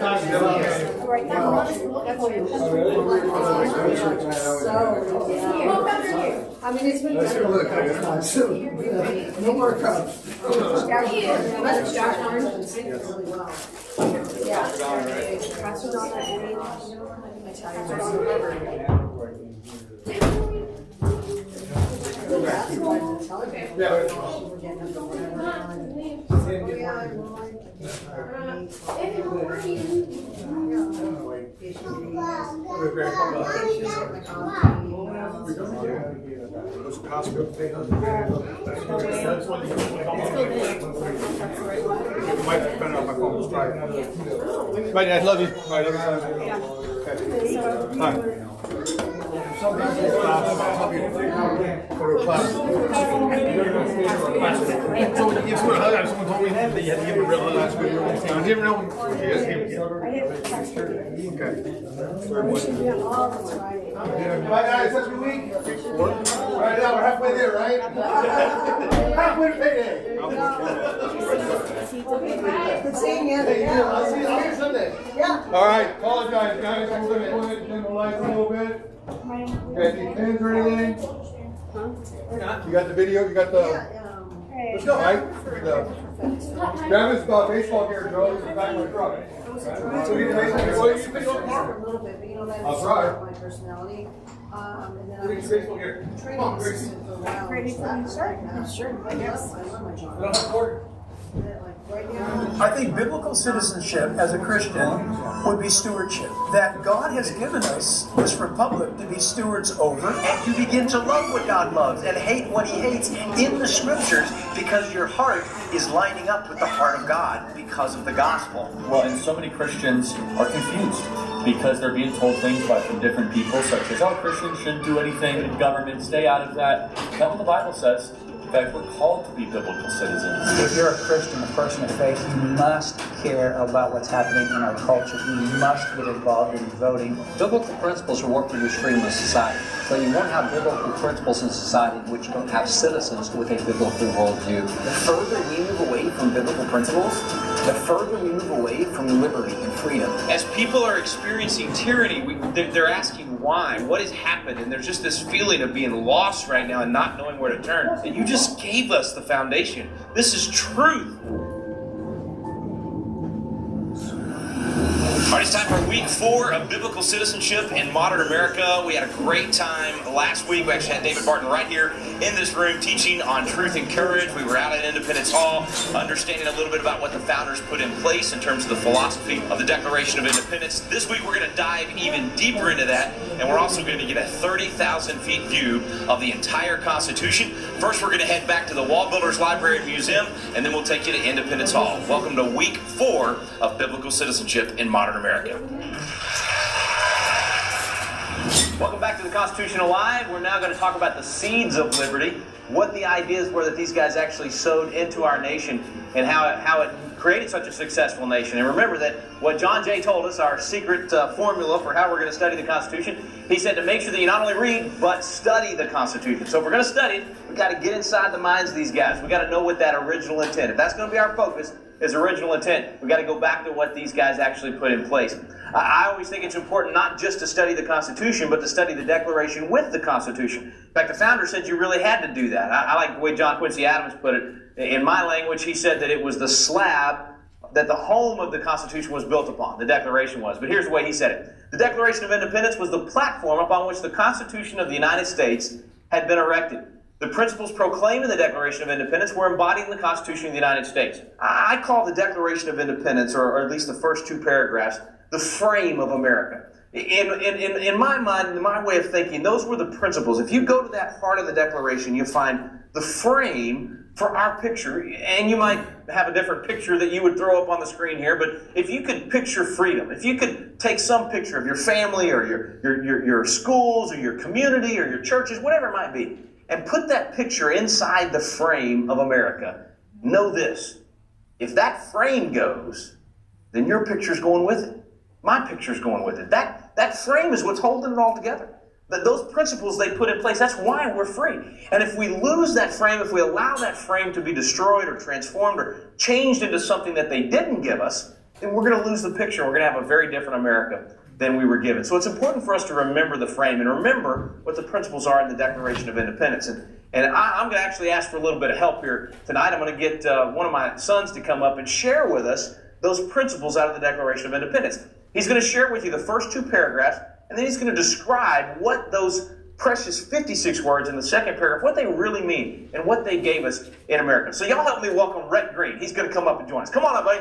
Right now, that's I mean, it's been no more cups. Right, I love you. Right, love you. Hi. Sometimes it's class. Go to class. So when you give someone a hug, someone told me that you had to give a real hug last week. I didn't know. Yes, okay. Bye guys, that's your week. Right now we're halfway there, right? Halfway to payday. Good seeing you. I'll see you Sunday. Yeah. All right, apologize guys. I'm going to go ahead and dim the lights a little bit. Okay, any pins or anything? You got the video? You got the... Let's go, Mike. Travis, baseball gear, Joe. He's back in the truck. So you can pick up tomorrow. I'll try. My personality. And then Look at your baseball gear. Come on, Gracie. Ready for you, sir? Sure. Yes. I love my job. I don't have a cord. I think biblical citizenship as a Christian would be stewardship. That God has given us this republic to be stewards over and to begin to love what God loves and hate what He hates in the scriptures because your heart is lining up with the heart of God because of the gospel. Well, and so many Christians are confused because they're being told things by from different people, such as, oh, Christians shouldn't do anything in government, stay out of that. That's what the Bible says. In fact, we're called to be biblical citizens. If you're a Christian, a person of faith, you must care about what's happening in our culture. You must get involved in voting. Biblical principles are what produce freedom in society. So you won't have biblical principles in society in which you don't have citizens with a biblical worldview. The further we move away from biblical principles, the further we move away from liberty and freedom. As people are experiencing tyranny, they're asking why, what has happened, and there's just this feeling of being lost right now and not knowing where to turn. And you just gave us the foundation. This is truth. All right, it's time for week 4 of Biblical Citizenship in Modern America. We had a great time last week. We actually had David Barton right here in this room teaching on truth and courage. We were out at Independence Hall understanding a little bit about what the founders put in place in terms of the philosophy of the Declaration of Independence. This week we're going to dive even deeper into that, and we're also going to get a 30,000 feet view of the entire Constitution. First, we're going to head back to the Wall Builders Library and Museum, and then we'll take you to Independence Hall. Welcome to week 4 of Biblical Citizenship in Modern America. Welcome back to the Constitution Alive. We're now going to talk about the seeds of liberty, what the ideas were that these guys actually sowed into our nation, and how it created such a successful nation. And remember that what John Jay told us, our secret formula for how we're going to study the Constitution, he said to make sure that you not only read, but study the Constitution. So if we're going to study it, we've got to get inside the minds of these guys. We've got to know what that original intent, if that's going to be our focus, is original intent. We've got to go back to what these guys actually put in place. I always think it's important not just to study the Constitution, but to study the Declaration with the Constitution. In fact, the founder said you really had to do that. I like the way John Quincy Adams put it. In my language, he said that it was the slab that the home of the Constitution was built upon, the Declaration was. But here's the way he said it. The Declaration of Independence was the platform upon which the Constitution of the United States had been erected. The principles proclaimed in the Declaration of Independence were embodied in the Constitution of the United States. I call the Declaration of Independence, or at least the first 2 paragraphs, the frame of America. In my mind, in my way of thinking, those were the principles. If you go to that part of the Declaration, you'll find the frame for our picture, and you might have a different picture that you would throw up on the screen here, but if you could picture freedom, if you could take some picture of your family or your schools or your community or your churches, whatever it might be, and put that picture inside the frame of America, know this: if that frame goes, then your picture's going with it. My picture's going with it. That frame is what's holding it all together. Those principles they put in place, that's why we're free. And if we lose that frame, if we allow that frame to be destroyed or transformed or changed into something that they didn't give us, then we're going to lose the picture. We're going to have a very different America than we were given. So it's important for us to remember the frame and remember what the principles are in the Declaration of Independence. And I'm going to actually ask for a little bit of help here tonight. I'm going to get one of my sons to come up and share with us those principles out of the Declaration of Independence. He's going to share with you the first 2 paragraphs, and then he's going to describe what those precious 56 words in the second paragraph, what they really mean and what they gave us in America. So y'all help me welcome Rhett Green. He's going to come up and join us. Come on up, buddy.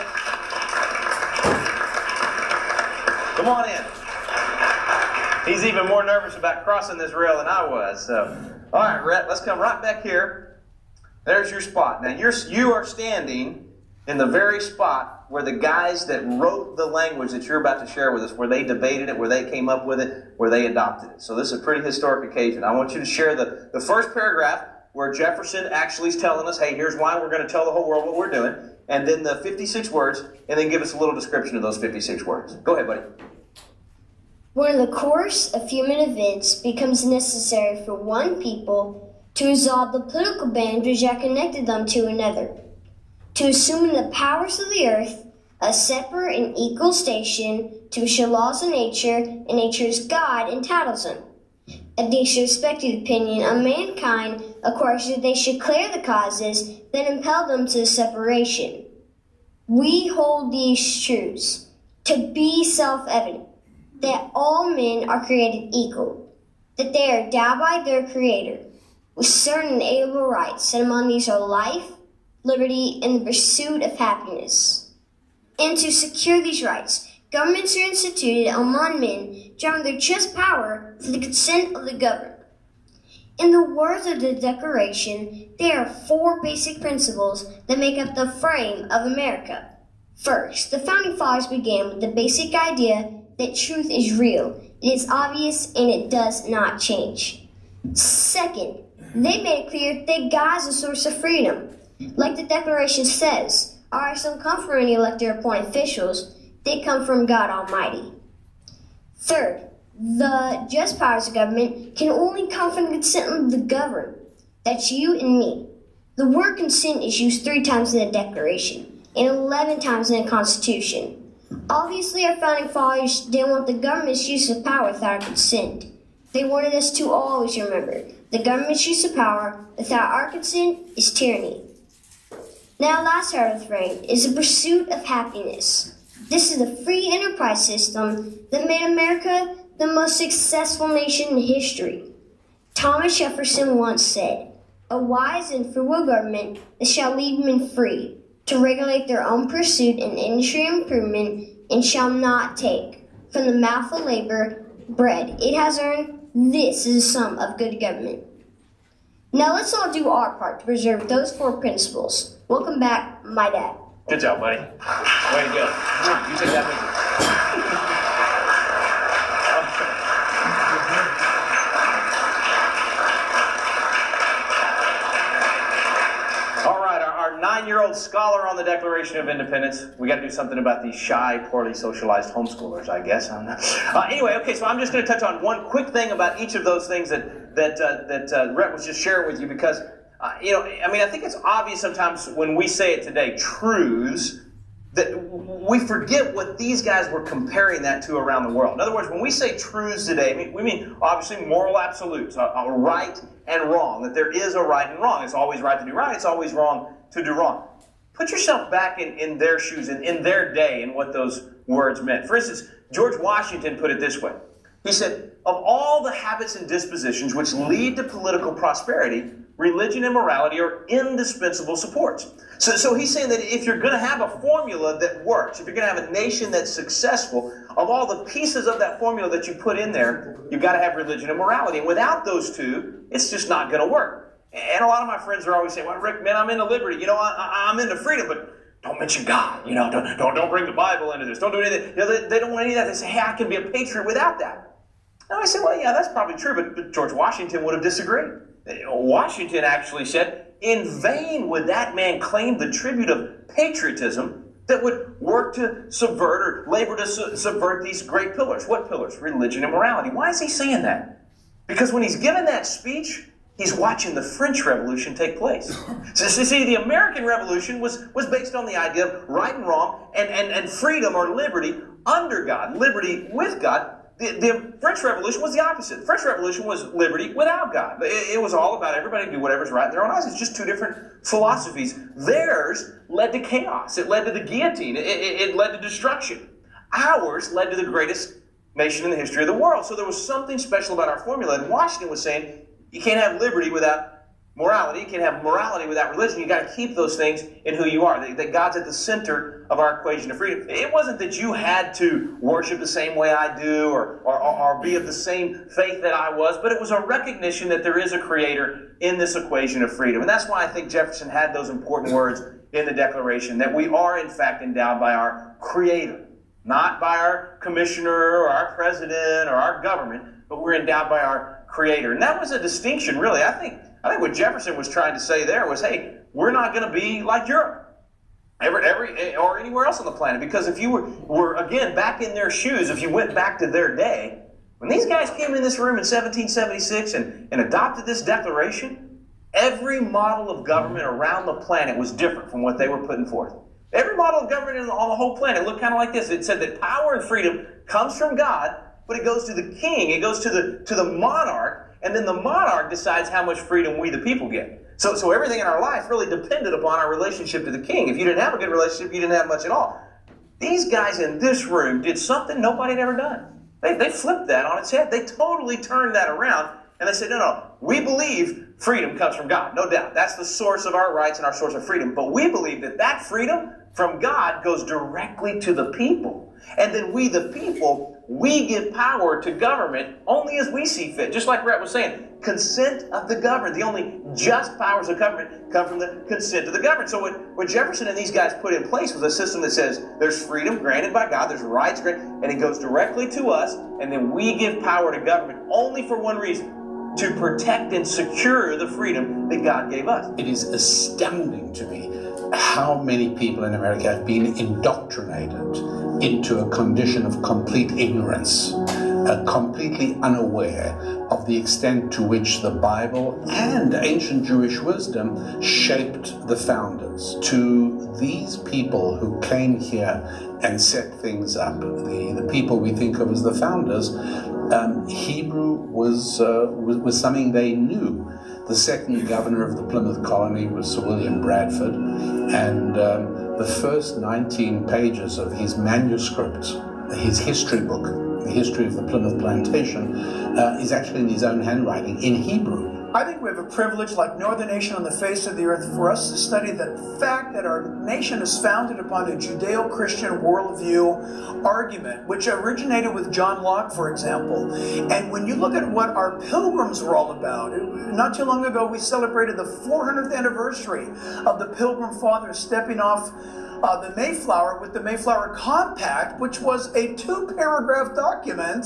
Come on in. He's even more nervous about crossing this rail than I was. So, all right, Rhett, let's come right back here. There's your spot. Now, you are standing in the very spot where the guys that wrote the language that you're about to share with us, where they debated it, where they came up with it, where they adopted it. So this is a pretty historic occasion. I want you to share the first paragraph where Jefferson actually is telling us, hey, here's why we're going to tell the whole world what we're doing, and then the 56 words, and then give us a little description of those 56 words. Go ahead, buddy. When the course of human events becomes necessary for one people to resolve the political boundaries that connected them to another, to assume the powers of the earth a separate and equal station, to show laws of nature and nature's God entitles them. A disrespected opinion of mankind acquires that they should clear the causes that impel them to separation. We hold these truths to be self-evident, that all men are created equal, that they are endowed by their Creator with certain inalienable rights, and among these are life, liberty, and the pursuit of happiness. And to secure these rights, governments are instituted among men, given their just power for the consent of the governed. In the words of the Declaration, there are 4 basic principles that make up the frame of America. First, the Founding Fathers began with the basic idea that truth is real, it is obvious, and it does not change. Second, they made it clear that God is the source of freedom. Like the Declaration says, our rights don't come from any elected or appointed officials, they come from God Almighty. Third, the just powers of government can only come from the consent of the governed. That's you and me. The word consent is used 3 times in the Declaration and 11 times in the Constitution. Obviously, our founding fathers didn't want the government's use of power without our consent. They wanted us to always remember, the government's use of power without our consent is tyranny. Now, last part of the frame is the pursuit of happiness. This is the free enterprise system that made America the most successful nation in history. Thomas Jefferson once said, "A wise and frugal government that shall leave men free to regulate their own pursuit and industry improvement, and shall not take from the mouth of labor bread it has earned. This is a sum of good government." Now let's all do our part to preserve those 4 principles. Welcome back, my dad. Good job, buddy. Way to go. Come on, you take that with you. All right, our 9-year-old scholar on the Declaration of Independence. We got to do something about these shy, poorly socialized homeschoolers, I guess. Anyway, okay, so I'm just going to touch on one quick thing about each of those things that Rhett was just sharing with you, because I think it's obvious sometimes when we say it today, truths, that we forget what these guys were comparing that to around the world. In other words, when we say truths today, we mean obviously moral absolutes, a right and wrong, that there is a right and wrong. It's always right to do right, it's always wrong to do wrong. Put yourself back in their shoes, in their day, and what those words meant. For instance, George Washington put it this way. He said, "Of all the habits and dispositions which lead to political prosperity, religion and morality are indispensable supports." So he's saying that if you're going to have a formula that works, if you're going to have a nation that's successful, of all the pieces of that formula that you put in there, you've got to have religion and morality. And without those 2, it's just not going to work. And a lot of my friends are always saying, "Well, Rick, man, I'm into liberty. I'm into freedom, but don't mention God. Don't bring the Bible into this. Don't do anything." They don't want any of that. They say, "Hey, I can be a patriot without that." And I said, well, yeah, that's probably true, but George Washington would have disagreed. Washington actually said, "In vain would that man claim the tribute of patriotism that would work to subvert or labor to subvert these great pillars." What pillars? Religion and morality. Why is he saying that? Because when he's given that speech, he's watching the French Revolution take place. So see, the American Revolution was based on the idea of right and wrong and freedom or liberty under God, liberty with God. The French Revolution was the opposite. The French Revolution was liberty without God. It was all about everybody do whatever's right in their own eyes. It's just two different philosophies. Theirs led to chaos. It led to the guillotine. It led to destruction. Ours led to the greatest nation in the history of the world. So there was something special about our formula. And Washington was saying, you can't have liberty without morality. You can't have morality without religion. You got to keep those things in who you are. That God's at the center of our equation of freedom. It wasn't that you had to worship the same way I do or be of the same faith that I was, but it was a recognition that there is a creator in this equation of freedom. And that's why I think Jefferson had those important words in the Declaration, that we are in fact endowed by our creator, not by our commissioner or our president or our government, but we're endowed by our creator. And that was a distinction, really. I think what Jefferson was trying to say there was, hey, we're not going to be like Europe or anywhere else on the planet. Because if you were again back in their shoes, if you went back to their day, when these guys came in this room in 1776 and adopted this declaration, every model of government around the planet was different from what they were putting forth. Every model of government on the whole planet looked kind of like this. It said that power and freedom comes from God, but it goes to the king, it goes to the monarch, and then the monarch decides how much freedom we the people get. So everything in our life really depended upon our relationship to the king. If you didn't have a good relationship, you didn't have much at all. These guys in this room did something nobody had ever done. They flipped that on its head. They totally turned that around, and they said, no, we believe freedom comes from God, no doubt. That's the source of our rights and our source of freedom. But we believe that freedom from God goes directly to the people. And then we, the people, we give power to government only as we see fit. Just like Rhett was saying, consent of the governed. The only just powers of government come from the consent of the governed. So what Jefferson and these guys put in place was a system that says there's freedom granted by God, there's rights granted, and it goes directly to us, and then we give power to government only for one reason: to protect and secure the freedom that God gave us. It is astounding to me how many people in America have been indoctrinated into a condition of complete ignorance, completely unaware of the extent to which the Bible and ancient Jewish wisdom shaped the founders. To these people who came here and set things up, the people we think of as the founders, Hebrew was something they knew. The second governor of the Plymouth colony was Sir William Bradford, and the first 19 pages of his manuscript, his history book, the history of the Plymouth plantation, is actually in his own handwriting in Hebrew. I think we have a privilege like no other nation on the face of the earth for us to study the fact that our nation is founded upon a Judeo-Christian worldview argument, which originated with John Locke, for example. And when you look at what our pilgrims were all about, not too long ago we celebrated the 400th anniversary of the Pilgrim Fathers stepping off the Mayflower with the Mayflower Compact, which was a 2-paragraph document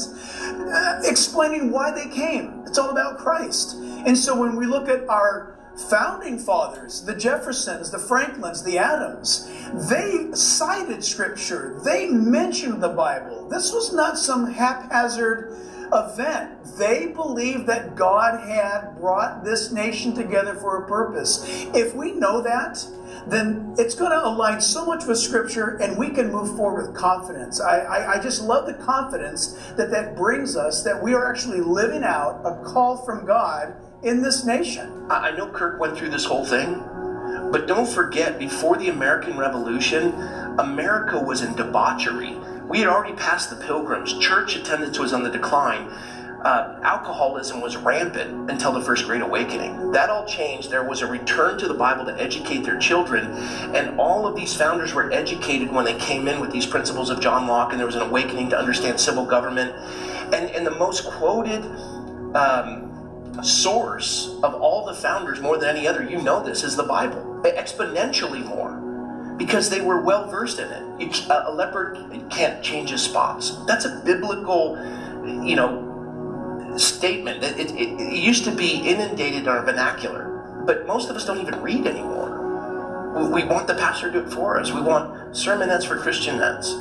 explaining why they came. It's all about Christ. And so when we look at our founding fathers, the Jeffersons, the Franklins, the Adams, they cited Scripture. They mentioned the Bible. This was not some haphazard event. They believed that God had brought this nation together for a purpose. If we know that, then it's going to align so much with Scripture, and we can move forward with confidence. I just love the confidence that brings us, that we are actually living out a call from God in this nation. I know Kirk went through this whole thing, but don't forget, before the American Revolution, America was in debauchery. We had already passed the Pilgrims. Church attendance was on the decline. Alcoholism was rampant until the First Great Awakening. That all changed. There was a return to the Bible to educate their children, and all of these founders were educated when they came in with these principles of John Locke, and there was an awakening to understand civil government. And the most quoted source of all the founders, more than any other, you know this, is the Bible. Exponentially more, because they were well versed in it. A leopard can't change his spots. That's a biblical, statement. It used to be inundated in our vernacular, but most of us don't even read anymore. We want the pastor to do it for us. We want sermonettes for Christianettes.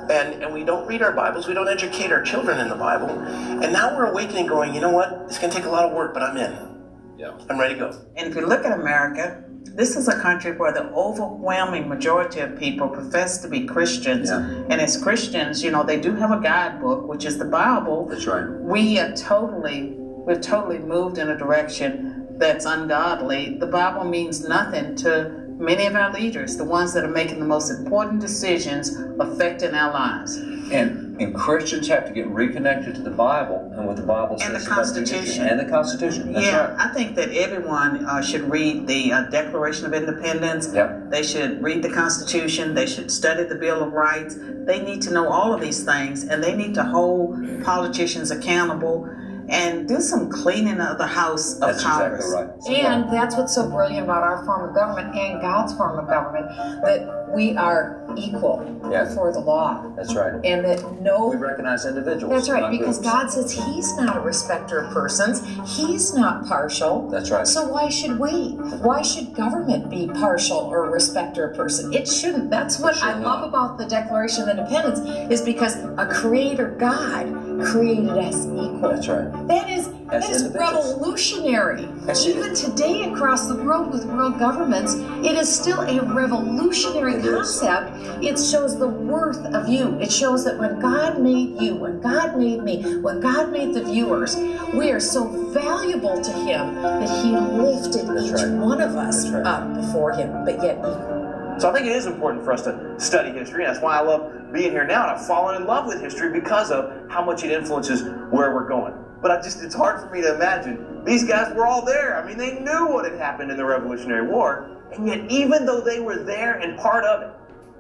And we don't read our Bibles. We don't educate our children in the Bible. And now we're awakening, going, you know what? It's going to take a lot of work, but I'm in. Yeah. I'm ready to go. And if you look at America, this is a country where the overwhelming majority of people profess to be Christians. Yeah. And as Christians, you know, they do have a guidebook, which is the Bible. That's right. We've totally moved in a direction that's ungodly. The Bible means nothing to many of our leaders, the ones that are making the most important decisions affecting our lives. And Christians have to get reconnected to the Bible and what the Bible says And the about Constitution. And the Constitution. That's yeah, right. I think that everyone should read the Declaration of Independence. Yep. They should read the Constitution. They should study the Bill of Rights. They need to know all of these things, and they need to hold politicians accountable and do some cleaning of the House of That's Congress. exactly right. And that's what's so brilliant about our form of government and God's form of government, that we are equal before the law. That's right. And that We recognize individuals. That's right, not because groups. God says He's not a respecter of persons. He's not partial. That's right. So why should we? Why should government be partial or a respecter of person? It shouldn't. That's what I love about the Declaration of Independence, is because a creator God created us equal. That's right. That is individuals. revolutionary. That's Even today across the world with world governments, it is still a revolutionary concept. It shows the worth of you. It shows that when God made you, when God made me, when God made the viewers, we are so valuable to Him that He lifted each one of us up before Him, but yet equal. So I think it is important for us to study history, and that's why I love being here now, and I've fallen in love with history because of how much it influences where we're going. But it's hard for me to imagine. These guys were all there. I mean, they knew what had happened in the Revolutionary War, and yet even though they were there and part of it,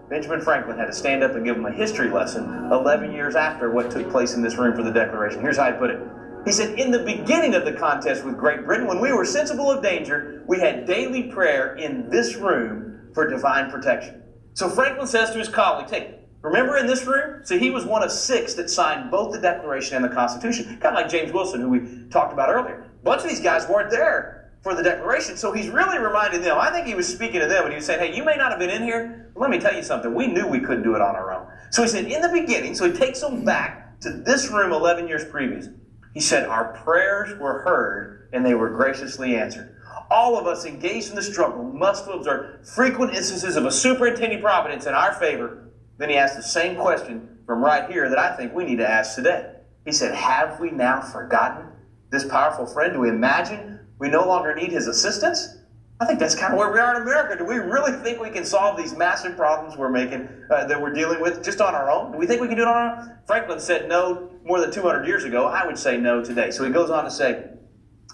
Benjamin Franklin had to stand up and give them a history lesson 11 years after what took place in this room for the Declaration. Here's how he put it. He said, in the beginning of the contest with Great Britain, when we were sensible of danger, we had daily prayer in this room for divine protection. So Franklin says to his colleagues, hey, remember in this room? So he was one of 6 that signed both the Declaration and the Constitution. Kind of like James Wilson, who we talked about earlier. A bunch of these guys weren't there for the Declaration, so he's really reminding them. I think he was speaking to them, and he was saying, hey, you may not have been in here, but let me tell you something. We knew we couldn't do it on our own. So he said, in the beginning, so he takes them back to this room 11 years previous. He said, our prayers were heard, and they were graciously answered. All of us engaged in the struggle must observe frequent instances of a superintending providence in our favor. Then he asked the same question from right here that I think we need to ask today. He said, have we now forgotten this powerful friend? Do we imagine we no longer need his assistance? I think that's kind of where we are in America. Do we really think we can solve these massive problems we're making, that we're dealing with just on our own? Do we think we can do it on our own? Franklin said no more than 200 years ago. I would say no today. So he goes on to say,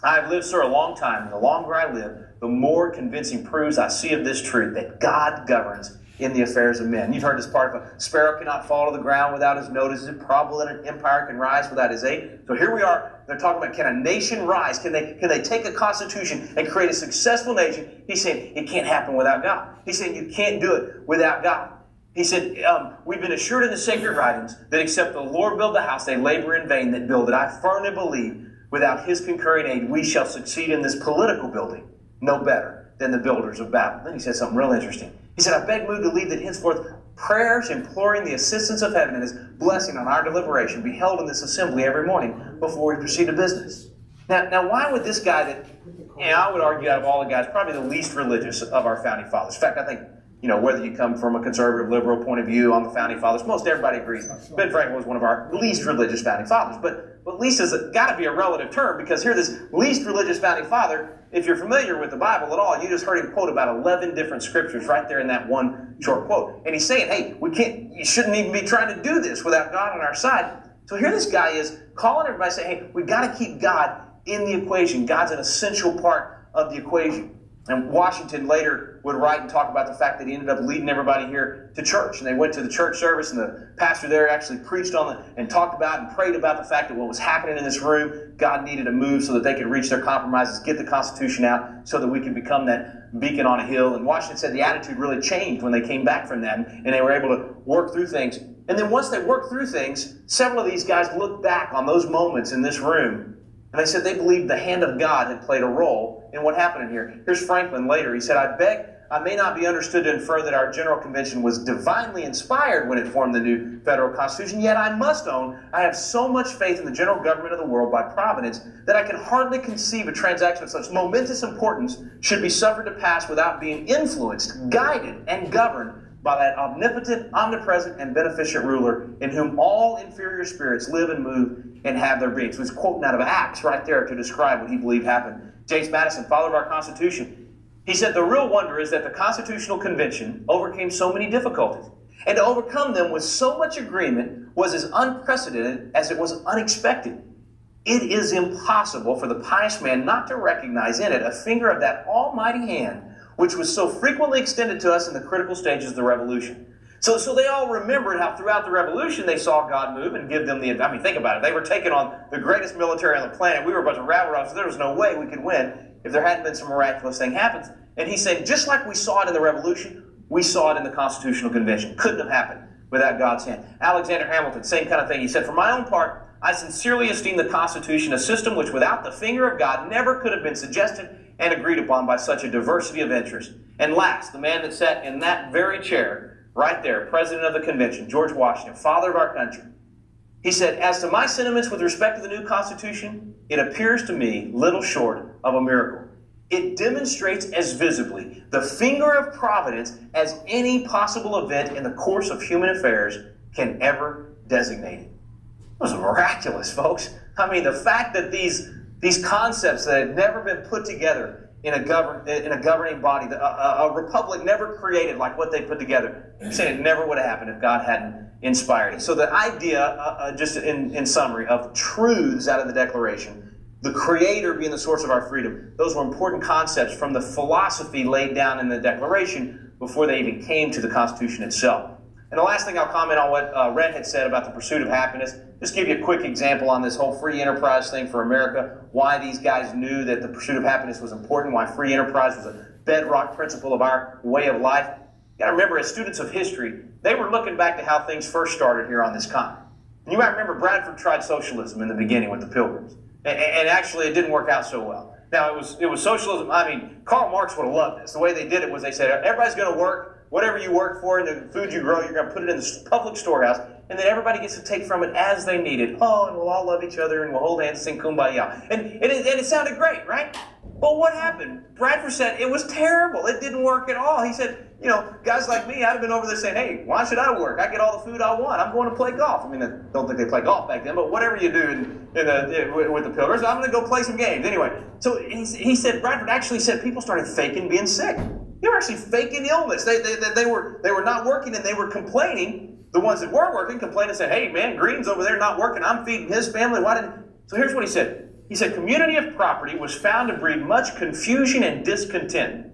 I've lived, sir, a long time, and the longer I live, the more convincing proofs I see of this truth, that God governs in the affairs of men. You've heard this part of a sparrow cannot fall to the ground without his notice. Is it probable that an empire can rise without his aid? So here we are. They're talking about, can a nation rise? Can they take a constitution and create a successful nation? He's saying it can't happen without God. He's saying you can't do it without God. He said, we've been assured in the sacred writings that except the Lord build the house, they labor in vain that build it. I firmly believe without his concurring aid, we shall succeed in this political building no better than the builders of Babel. Then he said something real interesting. He said, I beg move to leave that henceforth prayers imploring the assistance of heaven and his blessing on our deliberation be held in this assembly every morning before we proceed to business. Now why would this guy that, I would argue out of all the guys, probably the least religious of our founding fathers. In fact, I think, whether you come from a conservative, liberal point of view on the founding fathers, most everybody agrees. Ben Franklin was one of our least religious founding fathers. But least has got to be a relative term, because here this least religious founding father, if you're familiar with the Bible at all, you just heard him quote about 11 different scriptures right there in that one short quote. And he's saying, hey, you shouldn't even be trying to do this without God on our side. So here this guy is calling everybody saying, hey, we've got to keep God in the equation. God's an essential part of the equation. And Washington later would write and talk about the fact that he ended up leading everybody here to church. And they went to the church service, and the pastor there actually preached on it and talked about and prayed about the fact that what was happening in this room, God needed to move so that they could reach their compromises, get the Constitution out so that we could become that beacon on a hill. And Washington said the attitude really changed when they came back from that, and they were able to work through things. And then once they worked through things, several of these guys looked back on those moments in this room, and they said they believed the hand of God had played a role in what happened in here. Here's Franklin later. He said, I beg I may not be understood to infer that our General Convention was divinely inspired when it formed the new federal Constitution, yet I must own I have so much faith in the general government of the world by providence that I can hardly conceive a transaction of such momentous importance should be suffered to pass without being influenced, guided, and governed by that omnipotent, omnipresent, and beneficent ruler in whom all inferior spirits live and move and have their being. So he's quoting out of Acts right there to describe what he believed happened. James Madison, father of our Constitution, he said, the real wonder is that the Constitutional Convention overcame so many difficulties. And to overcome them with so much agreement was as unprecedented as it was unexpected. It is impossible for the pious man not to recognize in it a finger of that almighty hand which was so frequently extended to us in the critical stages of the Revolution. So they all remembered how throughout the Revolution they saw God move and give them the, I mean, think about it. They were taking on the greatest military on the planet. We were a bunch of rabble-rousers. There was no way we could win if there hadn't been some miraculous thing happens. And he said, just like we saw it in the Revolution, we saw it in the Constitutional Convention. Couldn't have happened without God's hand. Alexander Hamilton, same kind of thing. He said, for my own part, I sincerely esteem the Constitution a system which without the finger of God never could have been suggested and agreed upon by such a diversity of interest. And last, the man that sat in that very chair, right there, President of the Convention, George Washington, father of our country. He said, as to my sentiments with respect to the new Constitution, it appears to me little short of a miracle. It demonstrates as visibly the finger of providence as any possible event in the course of human affairs can ever designate it. It was miraculous, folks. I mean, the fact that these concepts that had never been put together in a governing body, a republic never created like what they put together, I'm saying it never would have happened if God hadn't inspired it. So the idea, just in summary, of truths out of the Declaration, the Creator being the source of our freedom, those were important concepts from the philosophy laid down in the Declaration before they even came to the Constitution itself. And the last thing I'll comment on what Red had said about the pursuit of happiness, just give you a quick example on this whole free enterprise thing for America, why these guys knew that the pursuit of happiness was important, why free enterprise was a bedrock principle of our way of life. You got to remember, as students of history, they were looking back to how things first started here on this continent. And you might remember Bradford tried socialism in the beginning with the Pilgrims. And actually, it didn't work out so well. Now, it was socialism. I mean, Karl Marx would have loved this. The way they did it was they said, everybody's going to work. Whatever you work for and the food you grow, you're going to put it in the public storehouse, and then everybody gets to take from it as they need it. Oh, and we'll all love each other, and we'll hold hands and sing Kumbaya. And it sounded great, right? But what happened? Bradford said it was terrible. It didn't work at all. He said, you know, guys like me, I'd have been over there saying, hey, why should I work? I get all the food I want. I'm going to play golf. I mean, I don't think they play golf back then, but whatever you do with the Pilgrims, I'm going to go play some games. Anyway, so he said, Bradford actually said people started faking being sick. They were actually faking illness. They were not working and they were complaining. The ones that were working complained and said, hey man, Green's over there not working. I'm feeding his family. Why didn't? So here's what he said. He said, community of property was found to breed much confusion and discontent.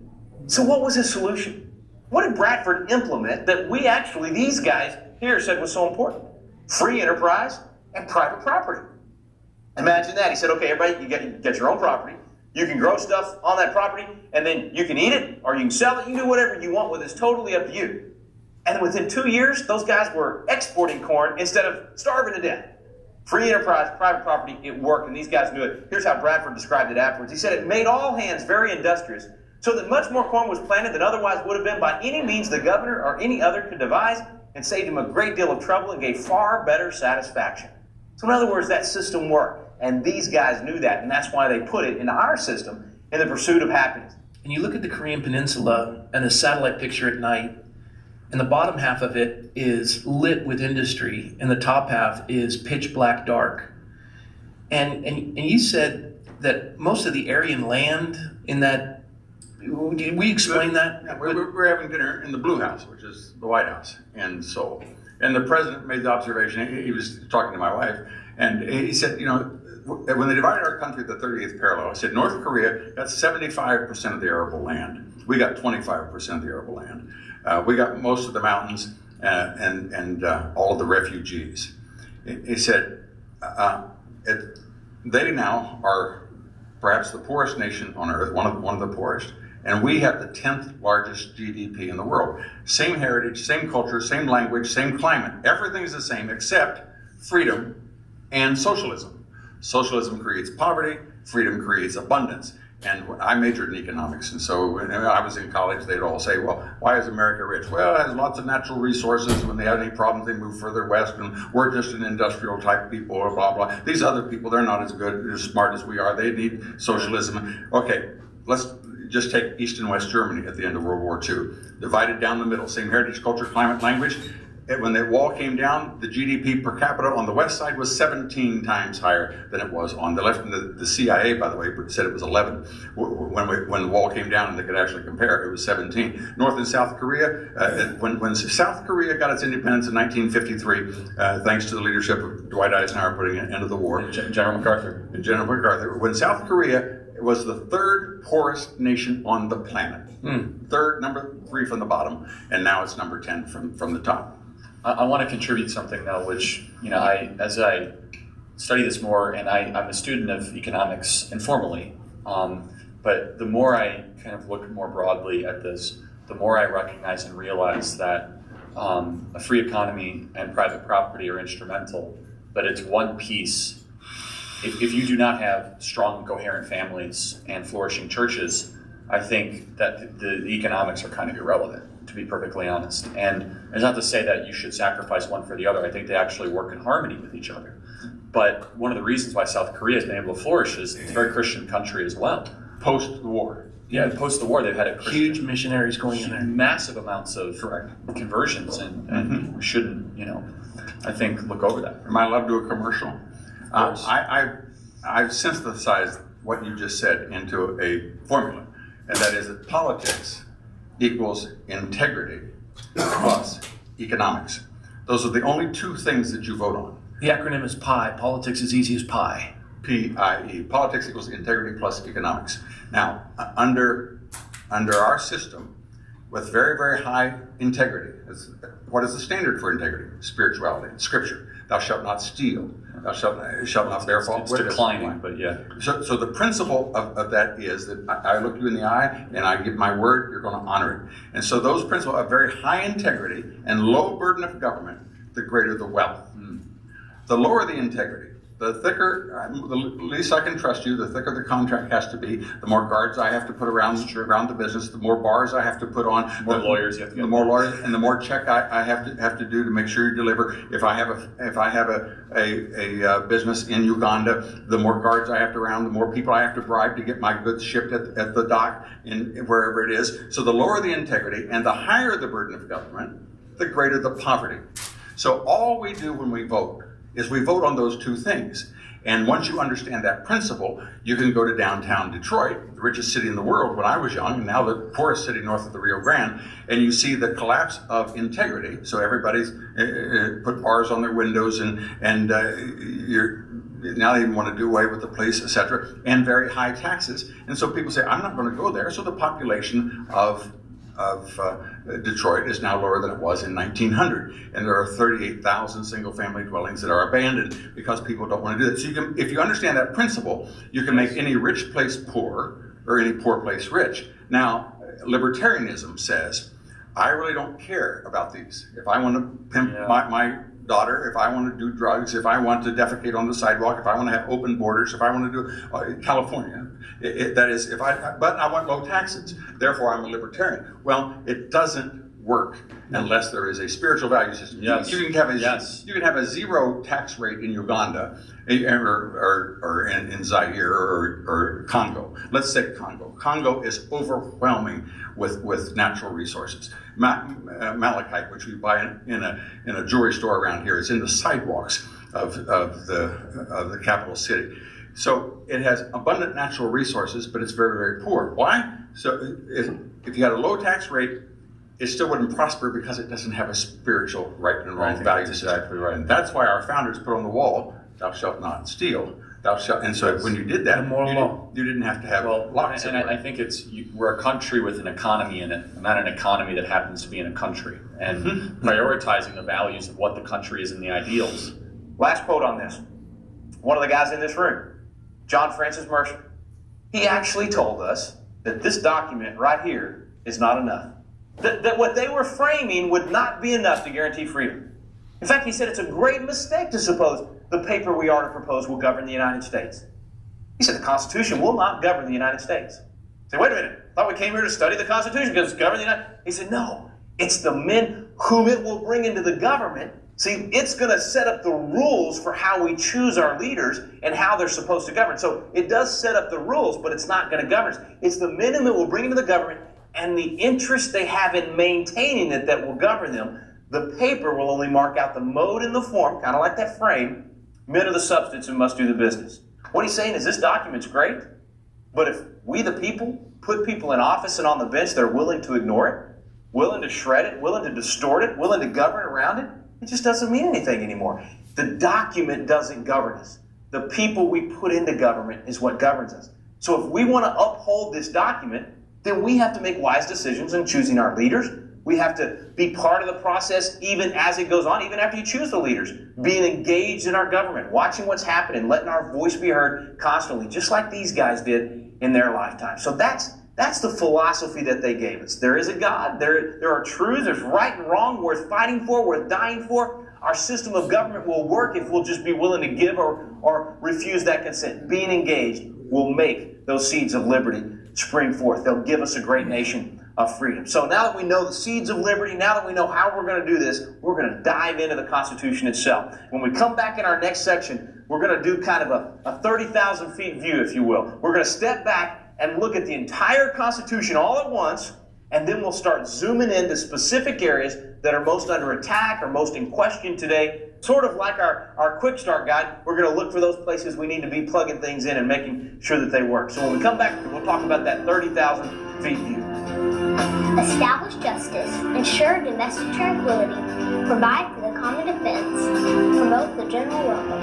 So what was his solution? What did Bradford implement that we actually, these guys here said was so important? Free enterprise and private property. Imagine that. He said, okay, everybody, you get your own property. You can grow stuff on that property, and then you can eat it, or you can sell it. You can do whatever you want with it. It's totally up to you. And within 2 years, those guys were exporting corn instead of starving to death. Free enterprise, private property, it worked, and these guys knew it. Here's how Bradford described it afterwards. He said, it made all hands very industrious, so that much more corn was planted than otherwise would have been by any means the governor or any other could devise, and saved him a great deal of trouble and gave far better satisfaction. So in other words, that system worked. And these guys knew that, and that's why they put it into our system in the pursuit of happiness. And you look at the Korean Peninsula and the satellite picture at night, and the bottom half of it is lit with industry, and the top half is pitch black dark. And you said that most of the Aryan land in that, did we explain that? Yeah, we're having dinner in the Blue House, which is the White House in Seoul. And the president made the observation, he was talking to my wife, and he said, you know, when they divided our country at the 30th parallel, I said, North Korea got 75% of the arable land. We got 25% of the arable land. We got most of the mountains and all of the refugees. He said, they now are perhaps the poorest nation on earth, one of the poorest, and we have the 10th largest GDP in the world. Same heritage, same culture, same language, same climate. Everything's the same except freedom and socialism. Socialism creates poverty, freedom creates abundance. And I majored in economics, and so when I was in college, they'd all say, well, why is America rich? Well, it has lots of natural resources. When they have any problems, they move further west, and we're just an industrial type people, or blah, blah. These other people, they're not as good, as smart as we are. They need socialism. Okay, let's just take East and West Germany at the end of World War II. Divided down the middle, same heritage, culture, climate, language. When the wall came down, the GDP per capita on the west side was 17 times higher than it was on the left. And the CIA, by the way, said it was 11. When the wall came down and they could actually compare, it was 17. North and South Korea, when South Korea got its independence in 1953, thanks to the leadership of Dwight Eisenhower putting an end to the war. General MacArthur. General MacArthur. When South Korea was the third poorest nation on the planet. Third, number 3 from the bottom, and now it's number 10 from the top. I want to contribute something though, which, as I study this more, and I'm a student of economics informally, but the more I kind of look more broadly at this, the more I recognize and realize that a free economy and private property are instrumental, but it's one piece. If you do not have strong, coherent families and flourishing churches, I think that the economics are kind of irrelevant, to be perfectly honest. And it's not to say that you should sacrifice one for the other. I think they actually work in harmony with each other. But one of the reasons why South Korea has been able to flourish is it's a very Christian country as well. Post the war. Yeah, post the war, they've had a huge missionaries going in there. Massive amounts of conversions, and we shouldn't, I think, look over that. Am I allowed to do a commercial? I've synthesized what you just said into a formula, and that is that politics equals integrity plus economics. Those are the only two things that you vote on. The acronym is PIE. Politics is easy as pie. PIE. Politics equals integrity plus economics. Now, under our system, with very, very high integrity, what is the standard for integrity? Spirituality, Scripture. Thou shalt not steal. Thou shalt not bear false witness. It's declining, but yeah. So the principle of that is that I look you in the eye and I give my word, you're going to honor it. And so those principles of very high integrity and low burden of government, the greater the wealth. The lower the integrity, the thicker, the least I can trust you, the thicker the contract has to be, the more guards I have to put around the business, the more bars I have to put on, the more lawyers you have to get. The more lawyers, and the more check I have to do to make sure you deliver. If I have a business in Uganda, the more guards I have to round, the more people I have to bribe to get my goods shipped at the dock in wherever it is. So the lower the integrity and the higher the burden of government, the greater the poverty. So all we do when we vote is we vote on those two things. And once you understand that principle, you can go to downtown Detroit, the richest city in the world when I was young, and now the poorest city north of the Rio Grande, and you see the collapse of integrity. So everybody's put bars on their windows, and now they even want to do away with the police, etc., and very high taxes. And so people say, I'm not going to go there. So the population of Detroit is now lower than it was in 1900, and there are 38,000 single-family dwellings that are abandoned because people don't want to do that. So if you understand that principle, you can make any rich place poor or any poor place rich. Now, libertarianism says, I really don't care about these. If I want to pimp my daughter, if I want to do drugs, if I want to defecate on the sidewalk, if I want to have open borders, if I want to do California, that is, but I want low taxes. Therefore, I'm a libertarian. Well, it doesn't work unless there is a spiritual value system. Yes. You can have a zero tax rate in Uganda or in Zaire or Congo. Let's say Congo. Congo is overwhelming with natural resources. Malachite, which we buy in a jewelry store around here, is in the sidewalks of the capital city. So it has abundant natural resources, but it's very, very poor. Why? So if you had a low tax rate, it still wouldn't prosper because it doesn't have a spiritual right and wrong value system. Exactly right. And that's why our founders put on the wall, thou shalt not steal. Thou shalt, and so when you did that, you didn't have to have locks. And I think we're a country with an economy in it, not an economy that happens to be in a country. And prioritizing the values of what the country is and the ideals. Last quote on this. One of the guys in this room, John Francis Mercer, he actually told us that this document right here is not enough. That what they were framing would not be enough to guarantee freedom. In fact, he said it's a great mistake to suppose the paper we are to propose will govern the United States. He said, the Constitution will not govern the United States. I said, wait a minute. I thought we came here to study the Constitution because it's governing the United States. He said, no. It's the men whom it will bring into the government. See, it's going to set up the rules for how we choose our leaders and how they're supposed to govern. So it does set up the rules, but it's not going to govern us. It's the men whom it will bring into the government and the interest they have in maintaining it that will govern them. The paper will only mark out the mode and the form, kind of like that frame. Men are the substance and must do the business. What he's saying is this document's great, but if we the people put people in office and on the bench that are willing to ignore it, willing to shred it, willing to distort it, willing to govern around it, it just doesn't mean anything anymore. The document doesn't govern us. The people we put into government is what governs us. So if we want to uphold this document, then we have to make wise decisions in choosing our leaders. We have to be part of the process even as it goes on, even after you choose the leaders. Being engaged in our government, watching what's happening, letting our voice be heard constantly, just like these guys did in their lifetime. So that's the philosophy that they gave us. There is a God. There are truths. There's right and wrong worth fighting for, worth dying for. Our system of government will work if we'll just be willing to give or refuse that consent. Being engaged will make those seeds of liberty spring forth. They'll give us a great nation of freedom. So now that we know the seeds of liberty, now that we know how we're going to do this, we're going to dive into the Constitution itself. When we come back in our next section, we're going to do kind of a 30,000 feet view, if you will. We're going to step back and look at the entire Constitution all at once, and then we'll start zooming into specific areas that are most under attack or most in question today. Sort of like our quick start guide, we're going to look for those places we need to be plugging things in and making sure that they work. So when we come back, we'll talk about that 30,000 feet view. Establish justice, ensure domestic tranquility, provide for the common defense, promote the general welfare.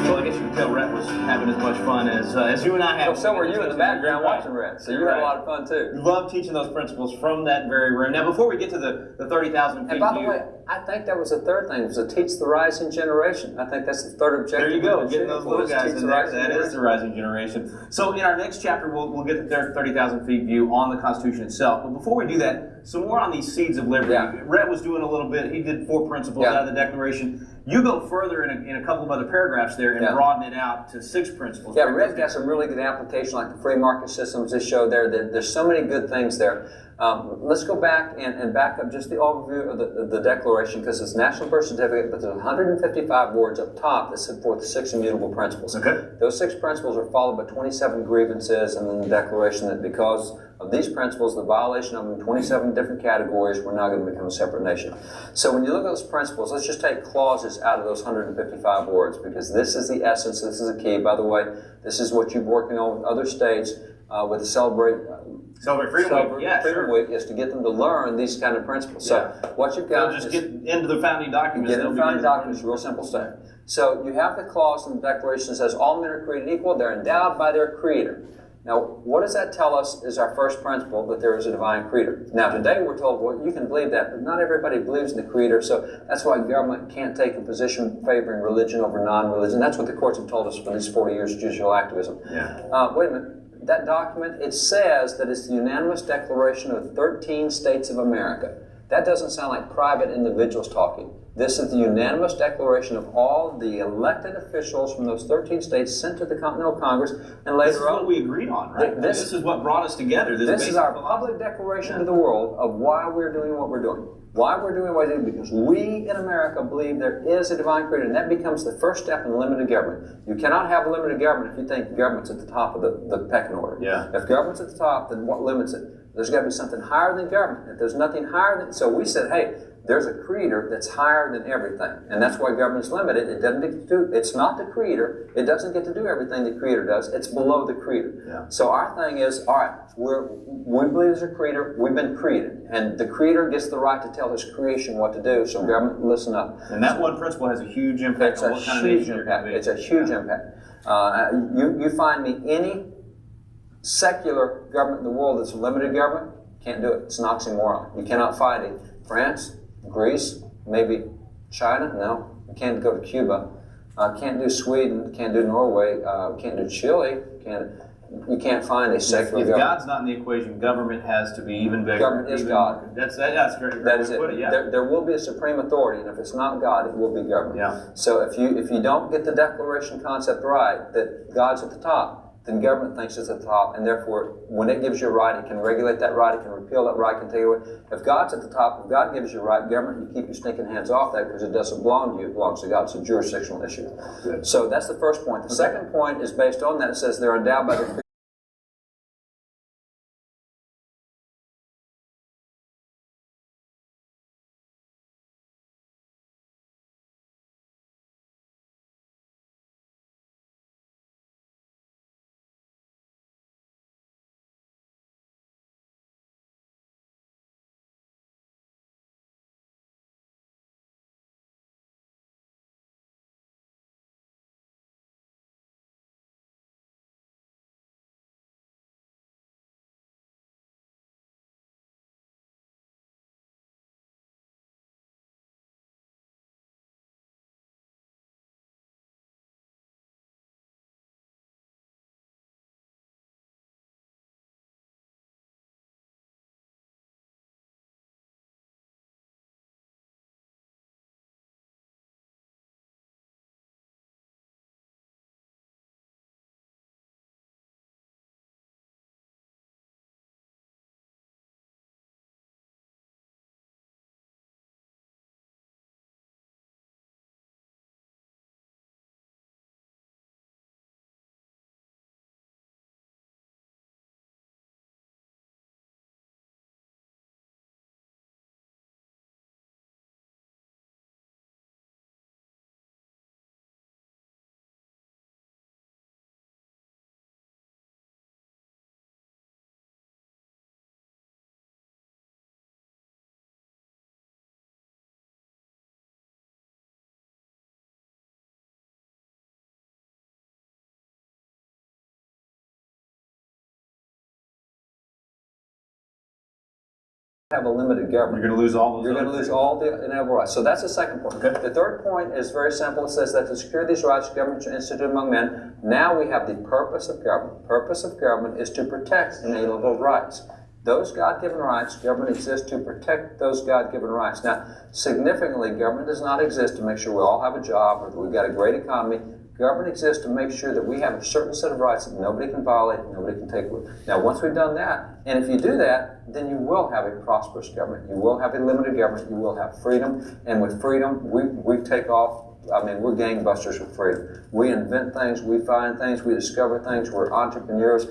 Well, I guess you can tell Rhett was having as much fun as you and I have. Well, so were you in the background watching Rhett, so you had a lot of fun too. Love teaching those principles from that very room. Now, before we get to the 30,000 feet and by the way, I think that was the third thing, was to teach the rising generation. I think that's the third objective. There you go, getting those little guys in there. That is the rising generation. So in our next chapter, we'll get the 30,000 feet view on the Constitution itself. But before we do that, some more on these seeds of liberty. Yeah. Rhett was doing a little bit. He did 4 principles out of the Declaration. You go further in a couple of other paragraphs there and broaden it out to 6 principles. Yeah, Rhett's got some really good application, like the free market systems just showed there. There's so many good things there. Let's go back and back up just the overview of the Declaration, because it's National Birth Certificate, but there's 155 words up top that set forth the 6 immutable principles. Okay. Those 6 principles are followed by 27 grievances, and then the Declaration that because of these principles, the violation of them in 27 different categories, we're now going to become a separate nation. So when you look at those principles, let's just take clauses out of those 155 words, because this is the essence, this is the key. By the way, this is what you're working on with other states with the Celebrate Freedom Week, is to get them to learn these kind of principles. So what you've got is get into the founding documents. Get into the founding documents, real simple stuff. So you have the clause in the Declaration that says all men are created equal, they're endowed by their Creator. Now, what does that tell us is our first principle, that there is a divine Creator. Now, today we're told, well, you can believe that, but not everybody believes in the Creator, so that's why government can't take a position favoring religion over non-religion. That's what the courts have told us for these 40 years of judicial activism. Yeah. Wait a minute. That document, it says that it's the unanimous declaration of 13 states of America. That doesn't sound like private individuals talking. This is the unanimous declaration of all the elected officials from those 13 states sent to the Continental Congress, and later on... This is what we agreed on, right? This is what brought us together. This is our public declaration to the world of why we're doing what we're doing. Why we're doing what we're doing, because we in America believe there is a divine Creator, and that becomes the first step in limited government. You cannot have a limited government if you think government's at the top of the pecking order. Yeah. If government's at the top, then what limits it? There's got to be something higher than government. If there's nothing higher than... So we said, hey, there's a Creator that's higher than everything. And that's why government's limited. It doesn't get to do... It's not the Creator. It doesn't get to do everything the Creator does. It's below the Creator. Yeah. So our thing is, all right, we believe there's a Creator. We've been created. And the Creator gets the right to tell His creation what to do. So government, listen up. And that one principle has a huge impact on what kind of nation you're going to be. It's a huge impact. You find me any secular government in the world that's a limited government, can't do it. It's an oxymoron. You cannot fight it. France, Greece, maybe China, no. You can't go to Cuba. Can't do Sweden, can't do Norway, can't do Chile, can't. You can't find a secular If government. God's not in the equation, government has to be even bigger. Government is God. That's great. That is it. Yeah. There will be a supreme authority, and if it's not God, it will be government. Yeah. So if you don't get the declaration concept right, that God's at the top, then government thinks it's at the top, and therefore, when it gives you a right, it can regulate that right, it can repeal that right, it can take it away. If God's at the top, if God gives you a right, government, you keep your stinking hands off that because it doesn't belong to you, it belongs to God. It's a jurisdictional issue. Good. So that's the first point. The second point is based on that. It says they're endowed by the have a limited government. You're going to lose all those. You're going to lose all the inevitable rights. So that's the second point. Okay. The third point is very simple. It says that to secure these rights, government should institute among men. Now we have the purpose of government. The purpose of government is to protect inalienable rights. Those God-given rights, government exists to protect those God-given rights. Now, significantly, government does not exist to make sure we all have a job or that we've got a great economy. Government exists to make sure that we have a certain set of rights that nobody can violate, nobody can take away. Now, once we've done that, and if you do that, then you will have a prosperous government. You will have a limited government. You will have freedom. And with freedom, we take off. I mean, we're gangbusters with freedom. We invent things. We find things. We discover things. We're entrepreneurs.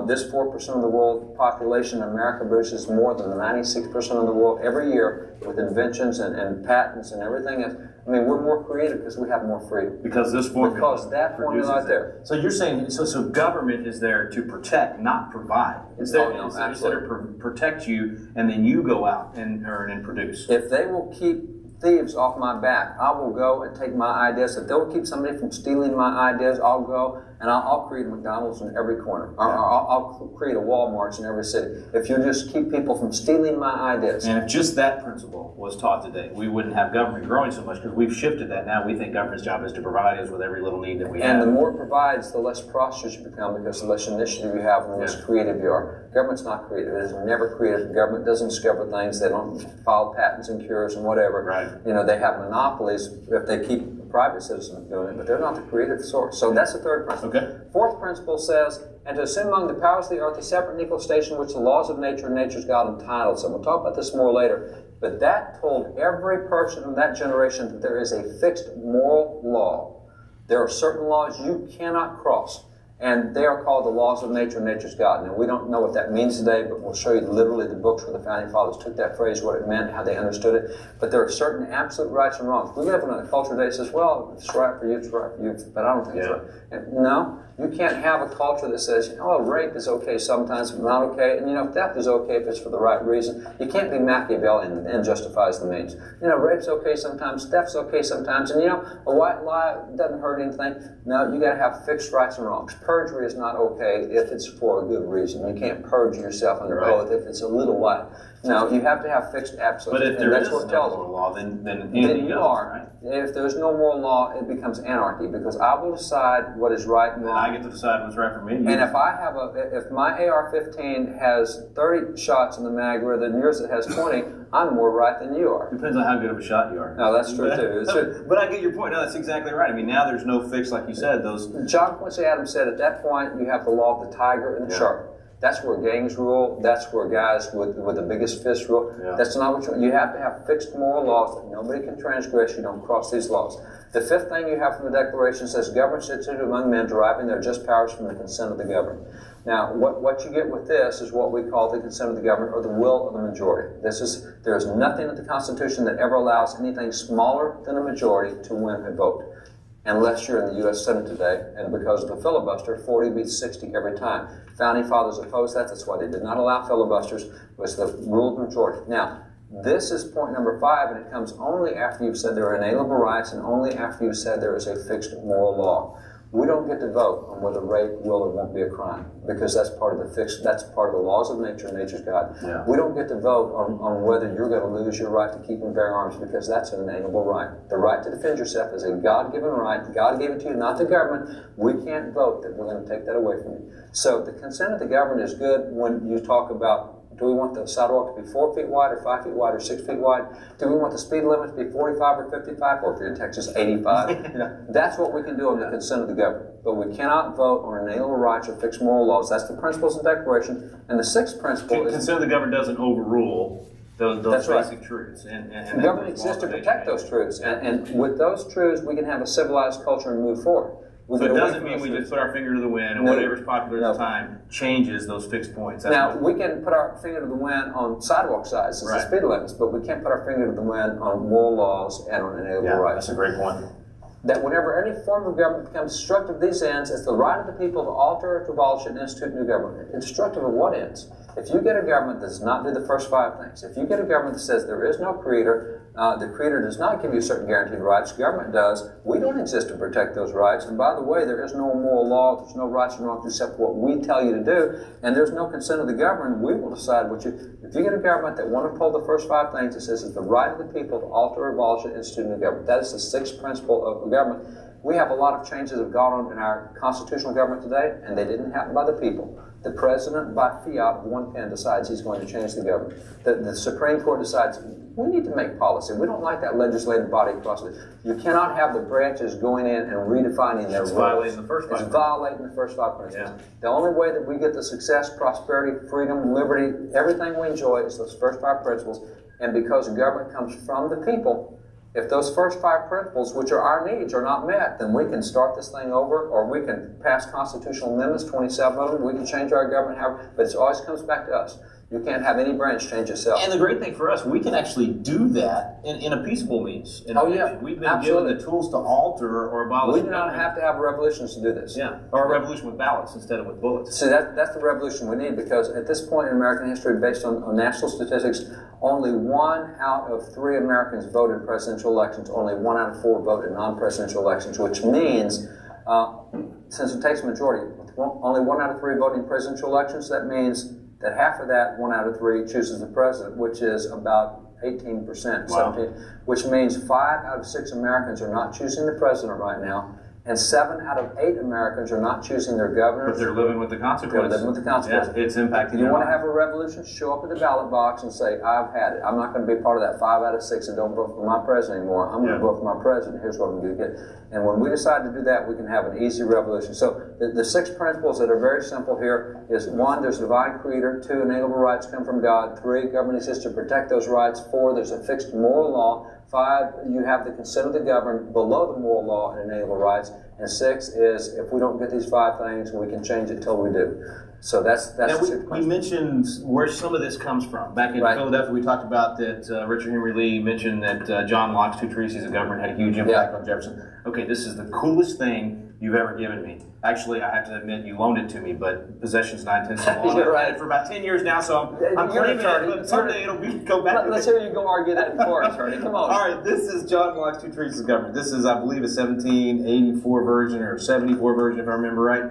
This 4% of the world population in America produces more than 96% of the world every year with inventions and patents and everything else. I mean, we're more creative because we have more freedom. Because this formula. Because that formula right there. So you're saying, so government is there to protect, not provide. It's there, it's there to protect you, and then you go out and earn and produce. If they will keep thieves off my back, I will go and take my ideas. If they'll keep somebody from stealing my ideas, I'll go and I'll create a McDonald's in every corner. I'll create a Walmart in every city. If you just keep people from stealing my ideas. And if just that principle was taught today, we wouldn't have government growing so much because we've shifted that. Now we think government's job is to provide us with every little need that we have. And the more it provides, the less prosperous you become because the less initiative you have and the less creative you are. Government's not creative. It is never creative. The government doesn't discover things. They don't file patents and cures and whatever. Right. You know, they have monopolies if they keep private citizens doing it, but they're not the creative source. So that's the third principle. Okay. Fourth principle says, and to assume among the powers of the earth a separate and equal station which the laws of nature and nature's God entitles them. We'll talk about this more later. But that told every person in that generation that there is a fixed moral law. There are certain laws you cannot cross. And they are called the laws of nature and nature's God. Now, we don't know what that means today, but we'll show you literally the books where the Founding Fathers took that phrase, what it meant, how they understood it. But there are certain absolute rights and wrongs. We live in a culture today that says, well, if it's right for you, it's right for you, but I don't think it's right. And no, you can't have a culture that says, oh, rape is okay sometimes, but not okay. And, theft is okay if it's for the right reason. You can't be Machiavellian and the end justifies the means. Rape's okay sometimes, theft's okay sometimes, and, a white lie doesn't hurt anything. No, you got to have fixed rights and wrongs. Perjury is not okay if it's for a good reason. You can't purge yourself under oath if it's a little white. No, you have to have fixed absolutes. But if there is no moral law, then you are. Right? If there's no moral law, it becomes anarchy because I will decide what is right and wrong. And I get to decide what's right for me. And if my AR-15 has 30 shots in the mag rather than yours that has 20, I'm more right than you are. Depends on how good of a shot you are. No, that's true too. But I get your point. No, that's exactly right. I mean, now there's no fix, like you said. John Quincy Adams said at that point you have the law of the tiger and the shark. That's where gangs rule. That's where guys with the biggest fist rule. Yeah. That's not what you have to have fixed moral laws that nobody can transgress. You don't cross these laws. The fifth thing you have from the Declaration says, government sits among men, deriving their just powers from the consent of the governed. Now, what you get with this is what we call the consent of the governed, or the will of the majority. There is nothing in the Constitution that ever allows anything smaller than a majority to win a vote. Unless you're in the U.S. Senate today, and because of the filibuster, 40 beats 60 every time. Founding Fathers opposed that. That's why they did not allow filibusters. It was the rule of the majority. Now, this is point number 5, and it comes only after you've said there are inalienable rights and only after you've said there is a fixed moral law. We don't get to vote on whether rape will or won't be a crime because that's part of the laws of nature, nature's God. Yeah. We don't get to vote on whether you're going to lose your right to keep and bear arms because that's an inalienable right. The right to defend yourself is a God-given right. God gave it to you, not the government. We can't vote that we're going to take that away from you. So the consent of the government is good when you talk about, do we want the sidewalk to be 4 feet wide or 5 feet wide or 6 feet wide? Do we want the speed limit to be 45 or 55? Or if you're in Texas, 85? That's what we can do on the consent of the government. But we cannot vote on inalienable rights or fixed moral laws. That's the principles of the Declaration. And the sixth principle is... Consent of the government doesn't overrule those basic truths. And the government exists to protect those truths. And with those truths, we can have a civilized culture and move forward. So it doesn't mean we just put our finger to the wind and whatever's popular at the time changes those fixed points. Now, we can put our finger to the wind on sidewalk sizes and speed limits, but we can't put our finger to the wind on moral laws and on inalienable rights. That's a great point. That whenever any form of government becomes destructive of these ends, it's the right of the people to alter or to abolish and institute new government. It's destructive of what ends? If you get a government that does not do the first 5 things, if you get a government that says there is no creator, the creator does not give you certain guaranteed rights, government does, we don't exist to protect those rights, and by the way, there is no moral law, there's no rights and wrongs except what we tell you to do, and there's no consent of the governed, we will decide what you... If you get a government that won't uphold the first 5 things, it says it's the right of the people to alter or abolish and institute new government. That is the sixth principle of the government. We have a lot of changes that have gone on in our constitutional government today, and they didn't happen by the people. The president, by fiat, one pen, decides he's going to change the government. The Supreme Court decides, we need to make policy. We don't like that legislative body across it. You cannot have the branches going in and redefining their roles. It's violating the first 5 principles. It's violating the first 5 principles. Yeah. The only way that we get the success, prosperity, freedom, liberty, everything we enjoy is those first 5 principles. And because government comes from the people, if those first 5 principles, which are our needs, are not met, then we can start this thing over, or we can pass constitutional amendments, 27 of them, we can change our government, however, but it always comes back to us. You can't have any branch change itself. And the great thing for us, we can actually do that in a peaceable means. We've been given the tools to alter or abolish. We do not have to have revolutions to do this. Yeah, or a revolution with ballots instead of with bullets. So that's the revolution we need, because at this point in American history, based on national statistics, only 1 out of 3 Americans voted in presidential elections. Only 1 out of 4 voted in non-presidential elections, which means, since it takes a majority, only 1 out of 3 voting in presidential elections, that means that half of that, 1 out of 3, chooses the president, which is about 18%, 17%, which means 5 out of 6 Americans are not choosing the president right now, and 7 out of 8 Americans are not choosing their governor. But they're living with the consequences. They're living with the consequences. Yeah, it's impacting. You want to have a revolution? Show up at the ballot box and say, I've had it. I'm not going to be part of that 5 out of 6 and don't vote for my president anymore. I'm going to vote for my president. Here's what I'm going to get. And when we decide to do that, we can have an easy revolution. So the 6 principles that are very simple here is 1, there's a divine creator. 2, inalienable rights come from God. 3, government exists to protect those rights. 4, there's a fixed moral law. 5, you have the consent of the governed below the moral law and inalienable rights. And 6 is, if we don't get these 5 things, we can change it till we do. So that's now we mentioned where some of this comes from. Back in Philadelphia, we talked about that Richard Henry Lee mentioned that John Locke's 2 Treatises of Government had a huge impact on Jefferson. Okay, this is the coolest thing you've ever given me. Actually, I have to admit, you loaned it to me, but possession's 9/10 of the law. I've had it for about 10 years now, so I'm claiming it, but someday it'll go back. Let's hear you go argue that in court, attorney. Come on. All right, this is John Locke's 2 Treatises of Government. This is, I believe, a 1784 version or 74 version, if I remember right.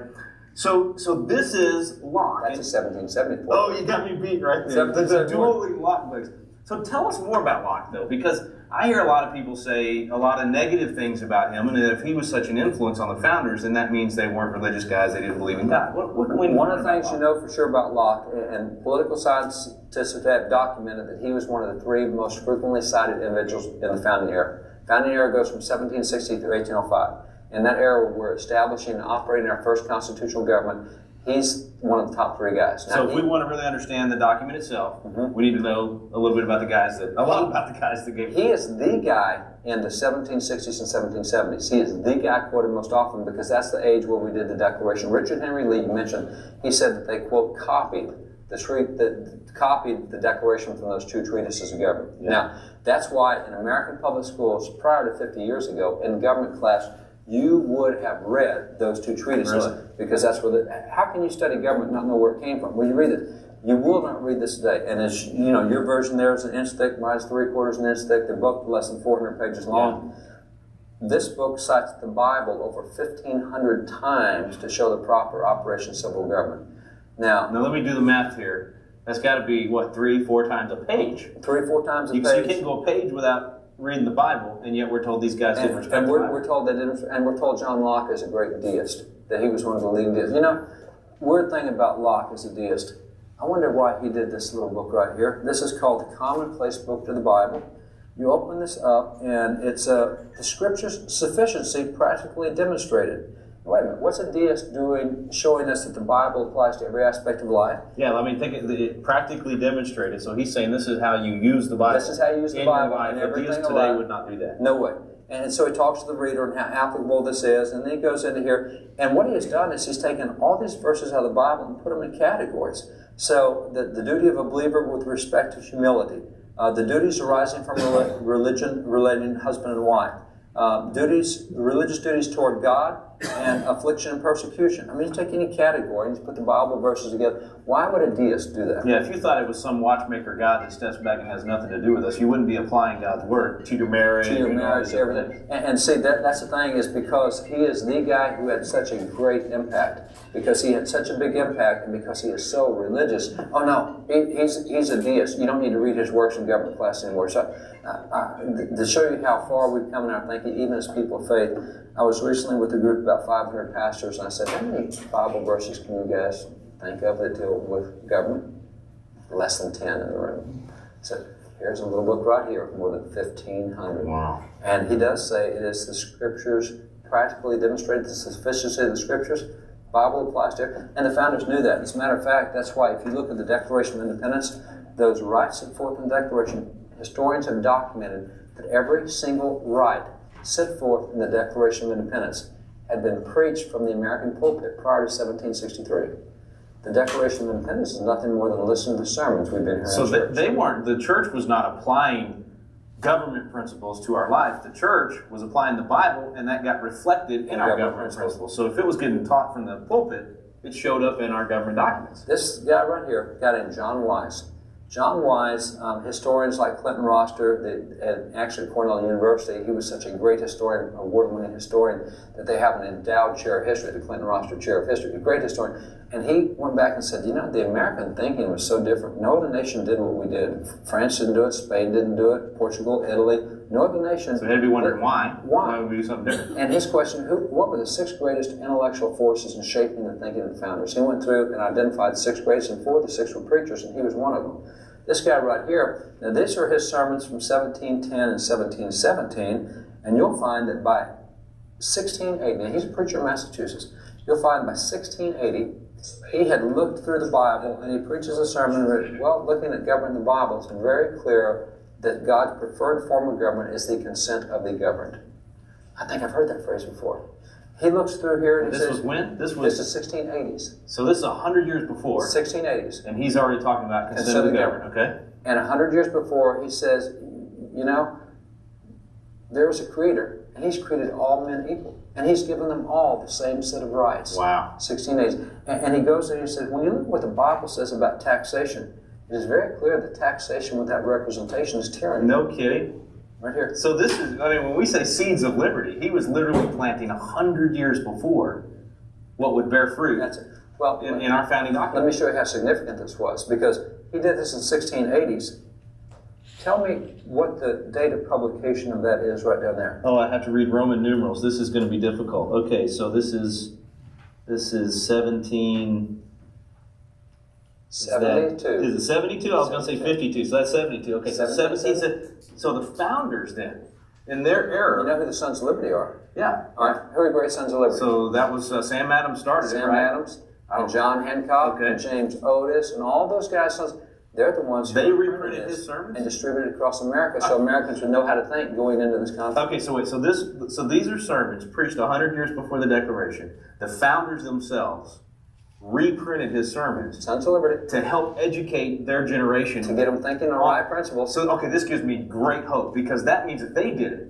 So this is Locke. That's a 1774. Oh, you got me beat right there. The dually Locke books. So tell us more about Locke, though, because I hear a lot of people say a lot of negative things about him, and if he was such an influence on the founders, then that means they weren't religious guys, they didn't believe in God. One of the things you know for sure about Locke, and political scientists have documented that he was one of the 3 most frequently cited individuals in the founding era. Founding era goes from 1760 through 1805. In that era, we're establishing and operating our first constitutional government. He's one of the top 3 guys. Now, so if we want to really understand the document itself, we need to know a little bit about a lot about the guys that gave it. He is the guy in the 1760s and 1770s. He is the guy quoted most often because that's the age where we did the Declaration. Richard Henry Lee, you mentioned, he said that they, quote, copied the Declaration from those 2 treatises of government. Yeah. Now, that's why in American public schools prior to 50 years ago, in government class, you would have read those 2 treatises. Really? Because that's where how can you study government and not know where it came from? Well, you read it. You will not read this today. And as you know, your version there is an inch thick, mine's 3/4 an inch thick. They're both less than 400 pages long. Yeah. This book cites the Bible over 1,500 times to show the proper operation of civil government. Now let me do the math here. That's got to be, what, 3-4 times a page? 3 or 4 times a page. So you can't go a page without reading the Bible, and yet we're told these guys didn't respect the Bible. We're told they didn't, and we're told John Locke is a great deist, that he was one of the leading deists. You know, weird thing about Locke as a deist, I wonder why he did this little book right here. This is called the Commonplace Book to the Bible. You open this up, and it's the Scripture's sufficiency practically demonstrated. Wait a minute, what's a deist doing showing us that the Bible applies to every aspect of life? Yeah, I mean, think it practically demonstrated. So he's saying this is how you use the Bible. This is how you use the Bible and everything. A deist today would not do that. No way. And so he talks to the reader and how applicable this is, and then he goes into here. And what he has done is he's taken all these verses out of the Bible and put them in categories. So the duty of a believer with respect to humility, the duties arising from religion relating husband and wife, religious duties toward God, and affliction and persecution. I mean, you take any category and you put the Bible verses together. Why would a deist do that? Yeah, if you thought it was some watchmaker God that steps back and has nothing to do with us, you wouldn't be applying God's word to your marriage. To your marriage, everything. And see, that's the thing, is because he is the guy who had such a great impact. Because he had such a big impact, and because he is so religious. Oh no, he's a deist. You don't need to read his works in government class anymore. So, to show you how far we've come in our thinking, even as people of faith, I was recently with a group of about 500 pastors, and I said, how many Bible verses can you guys think of that deal with government? Less than 10 in the room. So here's a little book right here, more than 1,500. Wow. And he does say it is the Scriptures practically demonstrated the sufficiency of the Scriptures. Bible applies to it. And the founders knew that. As a matter of fact, that's why if you look at the Declaration of Independence, those rights set forth in the Declaration, historians have documented that every single right set forth in the Declaration of Independence had been preached from the American pulpit prior to 1763. The Declaration of Independence is nothing more than listening to sermons we've been hearing. So the church was not applying government principles to our life. The church was applying the Bible, and that got reflected in our government principles. So if it was getting taught from the pulpit, it showed up in our government documents. This guy right here, a guy named John Wise. John Wise, historians like Clinton Roster, at actually Cornell University, he was such a great historian, award-winning historian, that they have an endowed chair of history, the Clinton Roster Chair of History, a great historian. And he went back and said, you know, the American thinking was so different. No other nation did what we did. France didn't do it, Spain didn't do it, Portugal, Italy, no other nation. So they'd be wondering why. Why? Why would we do something different? And his question, what were the 6 greatest intellectual forces in shaping the thinking of the founders? He went through and identified 6 greatest, and 4 of the 6 were preachers, and he was one of them. This guy right here, now these are his sermons from 1710 and 1717, and you'll find that by 1680, now he's a preacher in Massachusetts, you'll find by 1680, he had looked through the Bible, and he preaches a sermon where, well, looking at government in the Bible, it's very clear that God's preferred form of government is the consent of the governed. I think I've heard that phrase before. He looks through here and this says... was when? This is 1680s. So this is 100 years before. 1680s. And he's already talking about consent of the government, okay? And 100 years before, he says, you know, there was a creator, and he's created all men equal. And he's given them all the same set of rights. Wow. 1680s. And he goes there and he says, when you look at what the Bible says about taxation, it is very clear that taxation without representation is tyranny. No kidding. Right here. So this is, I mean, when we say seeds of liberty, he was literally planting 100 years before what would bear fruit. That's it. Well, in our founding document. Let me show you how significant this was, because he did this in 1680s. Tell me what the date of publication of that is right down there. Oh, I have to read Roman numerals. This is going to be difficult. Okay, so this is 17... 72. Is it 72? I was going to say 52, so that's 72. Okay, so 17. So the founders then, in their era... You know who the Sons of Liberty are? Yeah. All right, who are the great Sons of Liberty? So that was Sam Adams started it, right? Sam Adams, and John Hancock, and James Otis, and all those guys, they're the ones who reprinted his sermons and distributed it across America, so Americans would know how to think going into this conflict. Okay, so wait, so these are sermons preached 100 years before the Declaration. The founders themselves reprinted his sermons, Sons of Liberty, to help educate their generation, to get them thinking the right principles. So, okay, this gives me great hope, because that means if they did it,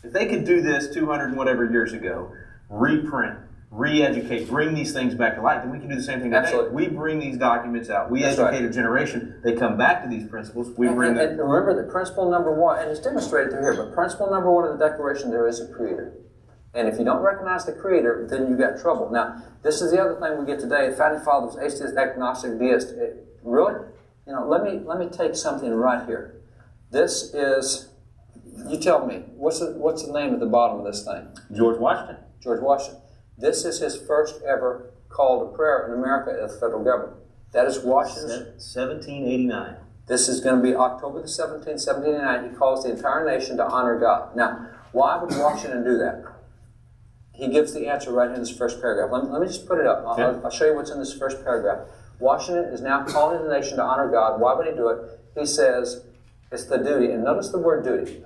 if they could do this 200 and whatever years ago, reprint, re-educate, bring these things back to light, then we can do the same thing today. Absolutely. We bring these documents out. We educate a generation. They come back to these principles. We bring them. And remember that principle number one, and it's demonstrated through here, but principle number one of the Declaration, there is a Creator. And if you don't recognize the Creator, then you've got trouble. Now, this is the other thing we get today. The Founding Fathers, atheist, agnostic, deist. Really? You know, let me take something right here. This is, you tell me, what's the name at the bottom of this thing? George Washington. George Washington. This is his first ever call to prayer in America as the federal government. That is Washington's. 1789. This is going to be October the 17th, 1789. He calls the entire nation to honor God. Now, why would Washington do that? He gives the answer right in this first paragraph. Let me just put it up. I'll show you what's in this first paragraph. Washington is now calling the nation to honor God. Why would he do it? He says it's the duty. And notice the word duty.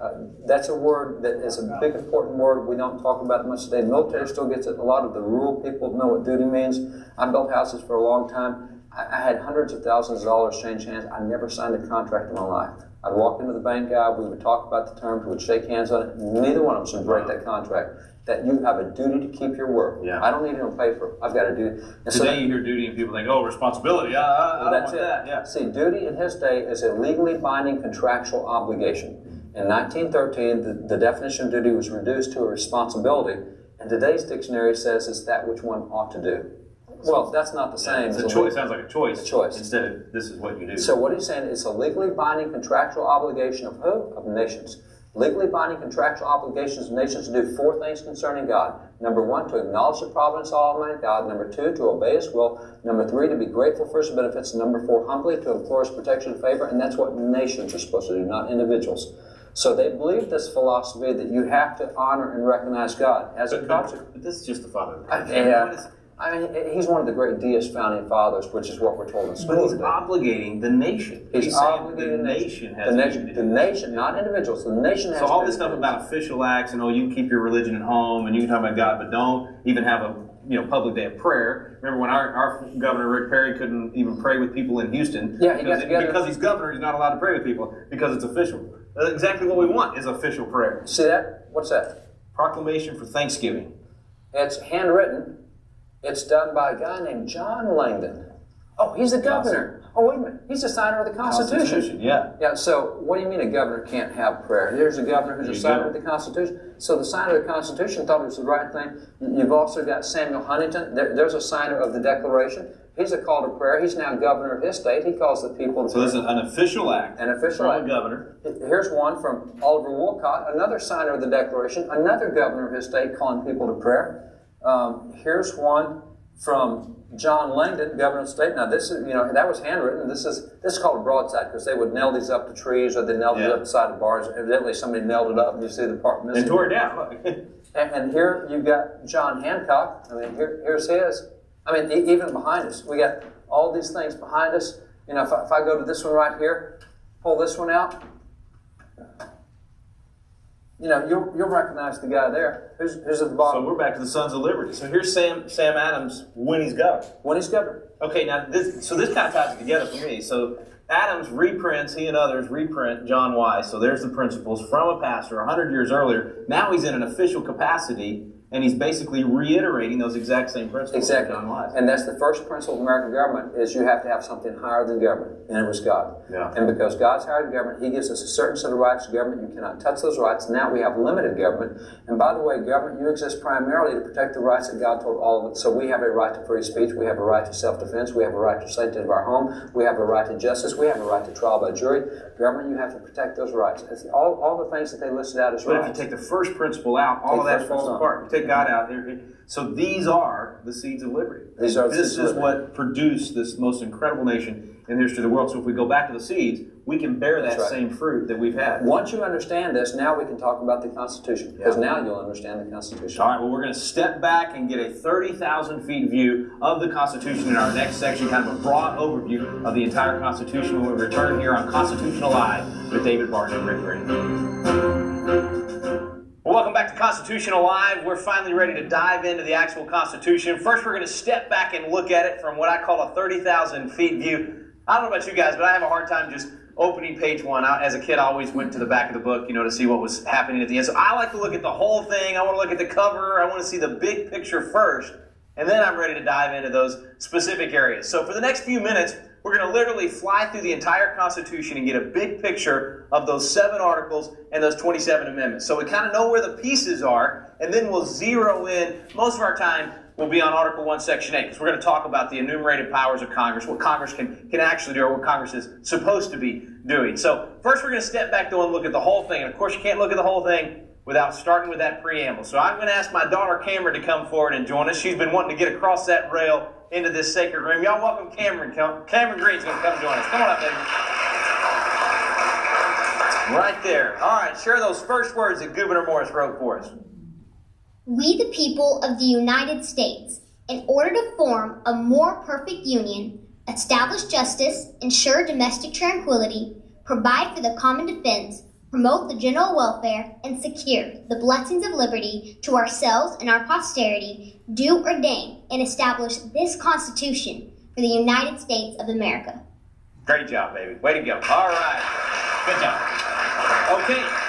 That's a word that is a big, important word. We don't talk about it much today. The military still gets it. A lot of the rural people know what duty means. I built houses for a long time. I had hundreds of thousands of dollars change hands. I never signed a contract in my life. I'd walk into the bank guy. We would talk about the terms. We would shake hands on it. Neither one of us would break that contract. That you have a duty to keep your word. Yeah. I don't need it on paper. I've got a duty. And Today you hear duty and people think, oh, responsibility. I don't want that. Yeah. See, duty in his day is a legally binding contractual obligation. In 1913, the definition of duty was reduced to a responsibility, and today's dictionary says it's that which one ought to do. Well, that's not the same. It's a choice. It sounds like a choice. A choice. Instead of this is what you do. So what he's saying is a legally binding contractual obligation of who? Of nations. Legally binding contractual obligations of nations to do four things concerning God. Number one, to acknowledge the providence of Almighty God. Number two, to obey His will. Number three, to be grateful for His benefits. Number four, humbly to implore His protection and favor. And that's what nations are supposed to do, not individuals. So they believe this philosophy that you have to honor and recognize God as a consequence. But this is just the father. I mean, he's one of the great deist founding fathers, which is what we're told in school. But he's obligating the nation. He's obligating the nation. The nation, not individuals. The nation has. So all this stuff about official acts and you can keep your religion at home and you can talk about God, but don't even have a public day of prayer. Remember when our governor Rick Perry couldn't even pray with people in Houston? Yeah, because he's governor, he's not allowed to pray with people because it's official. That's exactly what we want is official prayer. See that? What's that? Proclamation for Thanksgiving. It's handwritten. It's done by a guy named John Langdon. Oh, he's the governor. Oh, wait a minute. He's the signer of the Constitution. Yeah. Yeah, so what do you mean a governor can't have prayer? Here's a governor who's a signer of the Constitution. So the signer of the Constitution thought it was the right thing. You've also got Samuel Huntington. There's a signer of the Declaration. He's a call to prayer. He's now governor of his state. He calls the people to So this is an official act. An official act. From a governor. Here's one from Oliver Wolcott, another signer of the Declaration, another governor of his state calling people to prayer. Here's one from John Langdon, governor of the state. Now this is, that was handwritten. This is called a broadside because they would nail these up to trees or they nailed it up the side of bars. Evidently somebody nailed it up and you see the part missing. And tore it down. and here you've got John Hancock. I mean, here's his. I mean, even behind us, we got all these things behind us. If I go to this one right here, pull this one out, you'll recognize the guy there. Who's at the bottom? So we're back to the Sons of Liberty. So here's Sam Adams when he's governor. When he's governor. Okay, now this kind of ties it together for me. So Adams reprints, he and others reprint John Wise. So there's the principles from a pastor 100 years earlier. Now he's in an official capacity, and he's basically reiterating those exact same principles. Exactly. And that's the first principle of American government, is you have to have something higher than government, and it was God. Yeah. And because God's higher than government, he gives us a certain set of rights to government. You cannot touch those rights. Now we have limited government. And by the way, government, you exist primarily to protect the rights that God told all of us. So we have a right to free speech. We have a right to self-defense. We have a right to sanctity of our home. We have a right to justice. We have a right to trial by jury. Government, you have to protect those rights. It's all the things that they listed out as but rights. if you take the first principle out, all of that falls apart. You take God out. So these are the seeds of liberty. These are the this seeds of is what produced this most incredible nation in the history of the world. So if we go back to the seeds, we can bear that same fruit that we've had. Once you understand this, now we can talk about the Constitution, because now you'll understand the Constitution. All right, well, we're going to step back and get a 30,000 feet view of the Constitution in our next section, kind of a broad overview of the entire Constitution when we return here on Constitutional Live with David Barton and Rick Green. Well, welcome back to Constitutional Live. We're finally ready to dive into the actual Constitution. First, we're going to step back and look at it from what I call a 30,000 feet view. I don't know about you guys, but I have a hard time just opening page one. As a kid, I always went to the back of the book, to see what was happening at the end. So I like to look at the whole thing. I want to look at the cover. I want to see the big picture first, and then I'm ready to dive into those specific areas. So for the next few minutes, we're going to literally fly through the entire Constitution and get a big picture of those 7 articles and those 27 amendments. So we kind of know where the pieces are, and then we'll zero in. Most of our time will be on Article 1, Section 8, because we're going to talk about the enumerated powers of Congress, what Congress can actually do, or what Congress is supposed to be doing. So first we're going to step back, though, and look at the whole thing. And of course, you can't look at the whole thing without starting with that preamble. So I'm going to ask my daughter Cameron to come forward and join us. She's been wanting to get across that rail into this sacred room. Y'all welcome Cameron. Cameron Green's going to come join us. Come on up, baby. Right there. All right, share those first words that Gouverneur Morris wrote for us. We, the people of the United States, in order to form a more perfect union, establish justice, ensure domestic tranquility, provide for the common defense, promote the general welfare, and secure the blessings of liberty to ourselves and our posterity, do ordain and establish this Constitution for the United States of America. Great job, baby. Way to go. All right. Good job. Okay.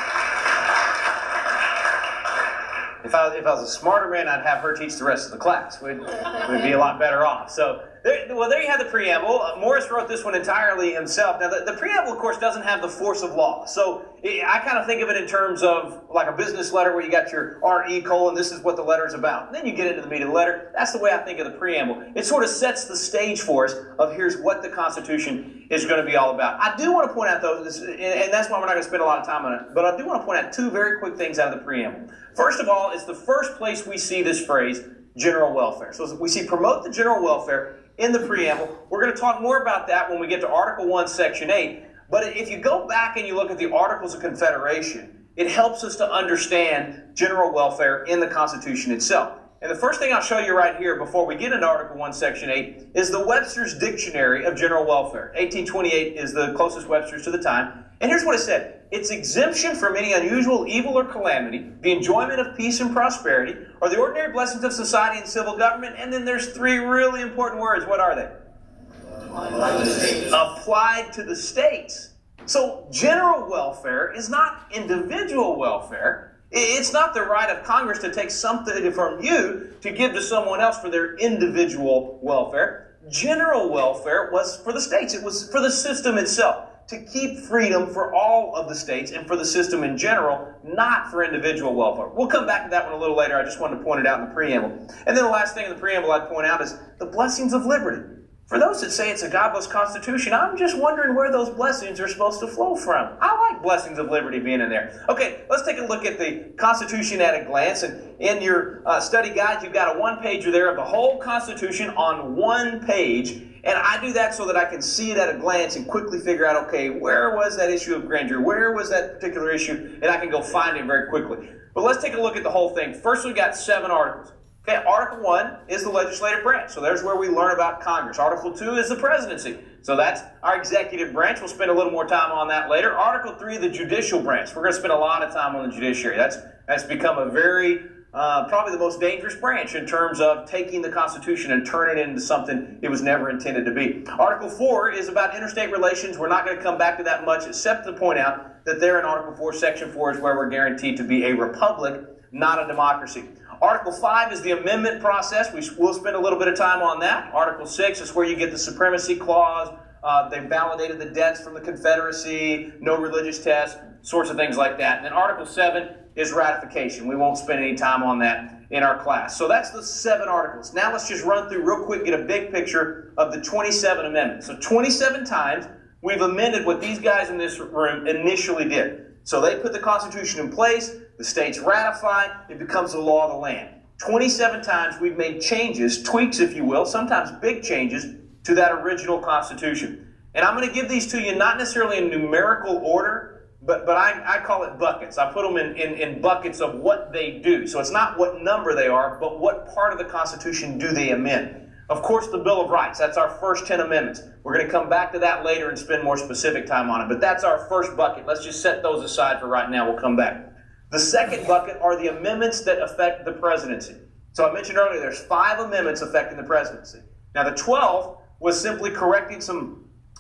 If I was a smarter man, I'd have her teach the rest of the class. We'd be a lot better off. So, there you have the preamble. Morris wrote this one entirely himself. Now, the preamble, of course, doesn't have the force of law. So, I kind of think of it in terms of like a business letter where you got your RE colon, this is what the letter is about. And then you get into the meat of the letter. That's the way I think of the preamble. It sort of sets the stage for us of here's what the Constitution is going to be all about. I do want to point out, though, and that's why we're not going to spend a lot of time on it, but I do want to point out 2 very quick things out of the preamble. First of all, it's the first place we see this phrase, general welfare. So we see promote the general welfare in the preamble. We're going to talk more about that when we get to Article 1, Section 8. But if you go back and you look at the Articles of Confederation, it helps us to understand general welfare in the Constitution itself. And the first thing I'll show you right here before we get into Article 1, Section 8 is the Webster's Dictionary of General Welfare. 1828 is the closest Webster's to the time. And here's what it said. It's exemption from any unusual evil or calamity, the enjoyment of peace and prosperity, or the ordinary blessings of society and civil government. And then there's 3 really important words. What are they? Applied to the states. So general welfare is not individual welfare. It's not the right of Congress to take something from you to give to someone else for their individual welfare. General welfare was for the states. It was for the system itself, to keep freedom for all of the states and for the system in general, not for individual welfare. We'll come back to that one a little later. I just wanted to point it out in the preamble. And then the last thing in the preamble I'd point out is the blessings of liberty. For those that say it's a godless constitution, I'm just wondering where those blessings are supposed to flow from. I like blessings of liberty being in there. Okay, let's take a look at the Constitution at a glance. And in your study guide, you've got a 1-pager there of the whole Constitution on 1 page. And I do that so that I can see it at a glance and quickly figure out, okay, where was that issue of grandeur? Where was that particular issue? And I can go find it very quickly. But let's take a look at the whole thing. First, we've got 7 articles. Okay, Article 1 is the legislative branch. So there's where we learn about Congress. Article 2 is the presidency. So that's our executive branch. We'll spend a little more time on that later. Article 3, the judicial branch. We're going to spend a lot of time on the judiciary. That's become a very, probably the most dangerous branch in terms of taking the Constitution and turning it into something it was never intended to be. Article 4 is about interstate relations. We're not going to come back to that much except to point out that there in Article 4, Section 4 is where we're guaranteed to be a republic, not a democracy. Article 5 is the amendment process. We'll spend a little bit of time on that. Article 6 is where you get the supremacy clause. They validated the debts from the Confederacy, no religious test, sorts of things like that. And then Article 7 is ratification. We won't spend any time on that in our class. So that's the 7 articles. Now let's just run through real quick, get a big picture of the 27 amendments. So 27 times we've amended what these guys in this room initially did. So they put the Constitution in place, the states ratify, it becomes the law of the land. 27 times we've made changes, tweaks if you will, sometimes big changes, to that original Constitution. And I'm going to give these to you not necessarily in numerical order, but I call it buckets. I put them in buckets of what they do. So it's not what number they are, but what part of the Constitution do they amend. Of course, the Bill of Rights, that's our first 10 amendments. We're going to come back to that later and spend more specific time on it, but that's our first bucket. Let's just set those aside for right now. We'll come back. The second bucket are the amendments that affect the presidency. So I mentioned earlier there's 5 amendments affecting the presidency. Now the 12th was simply correcting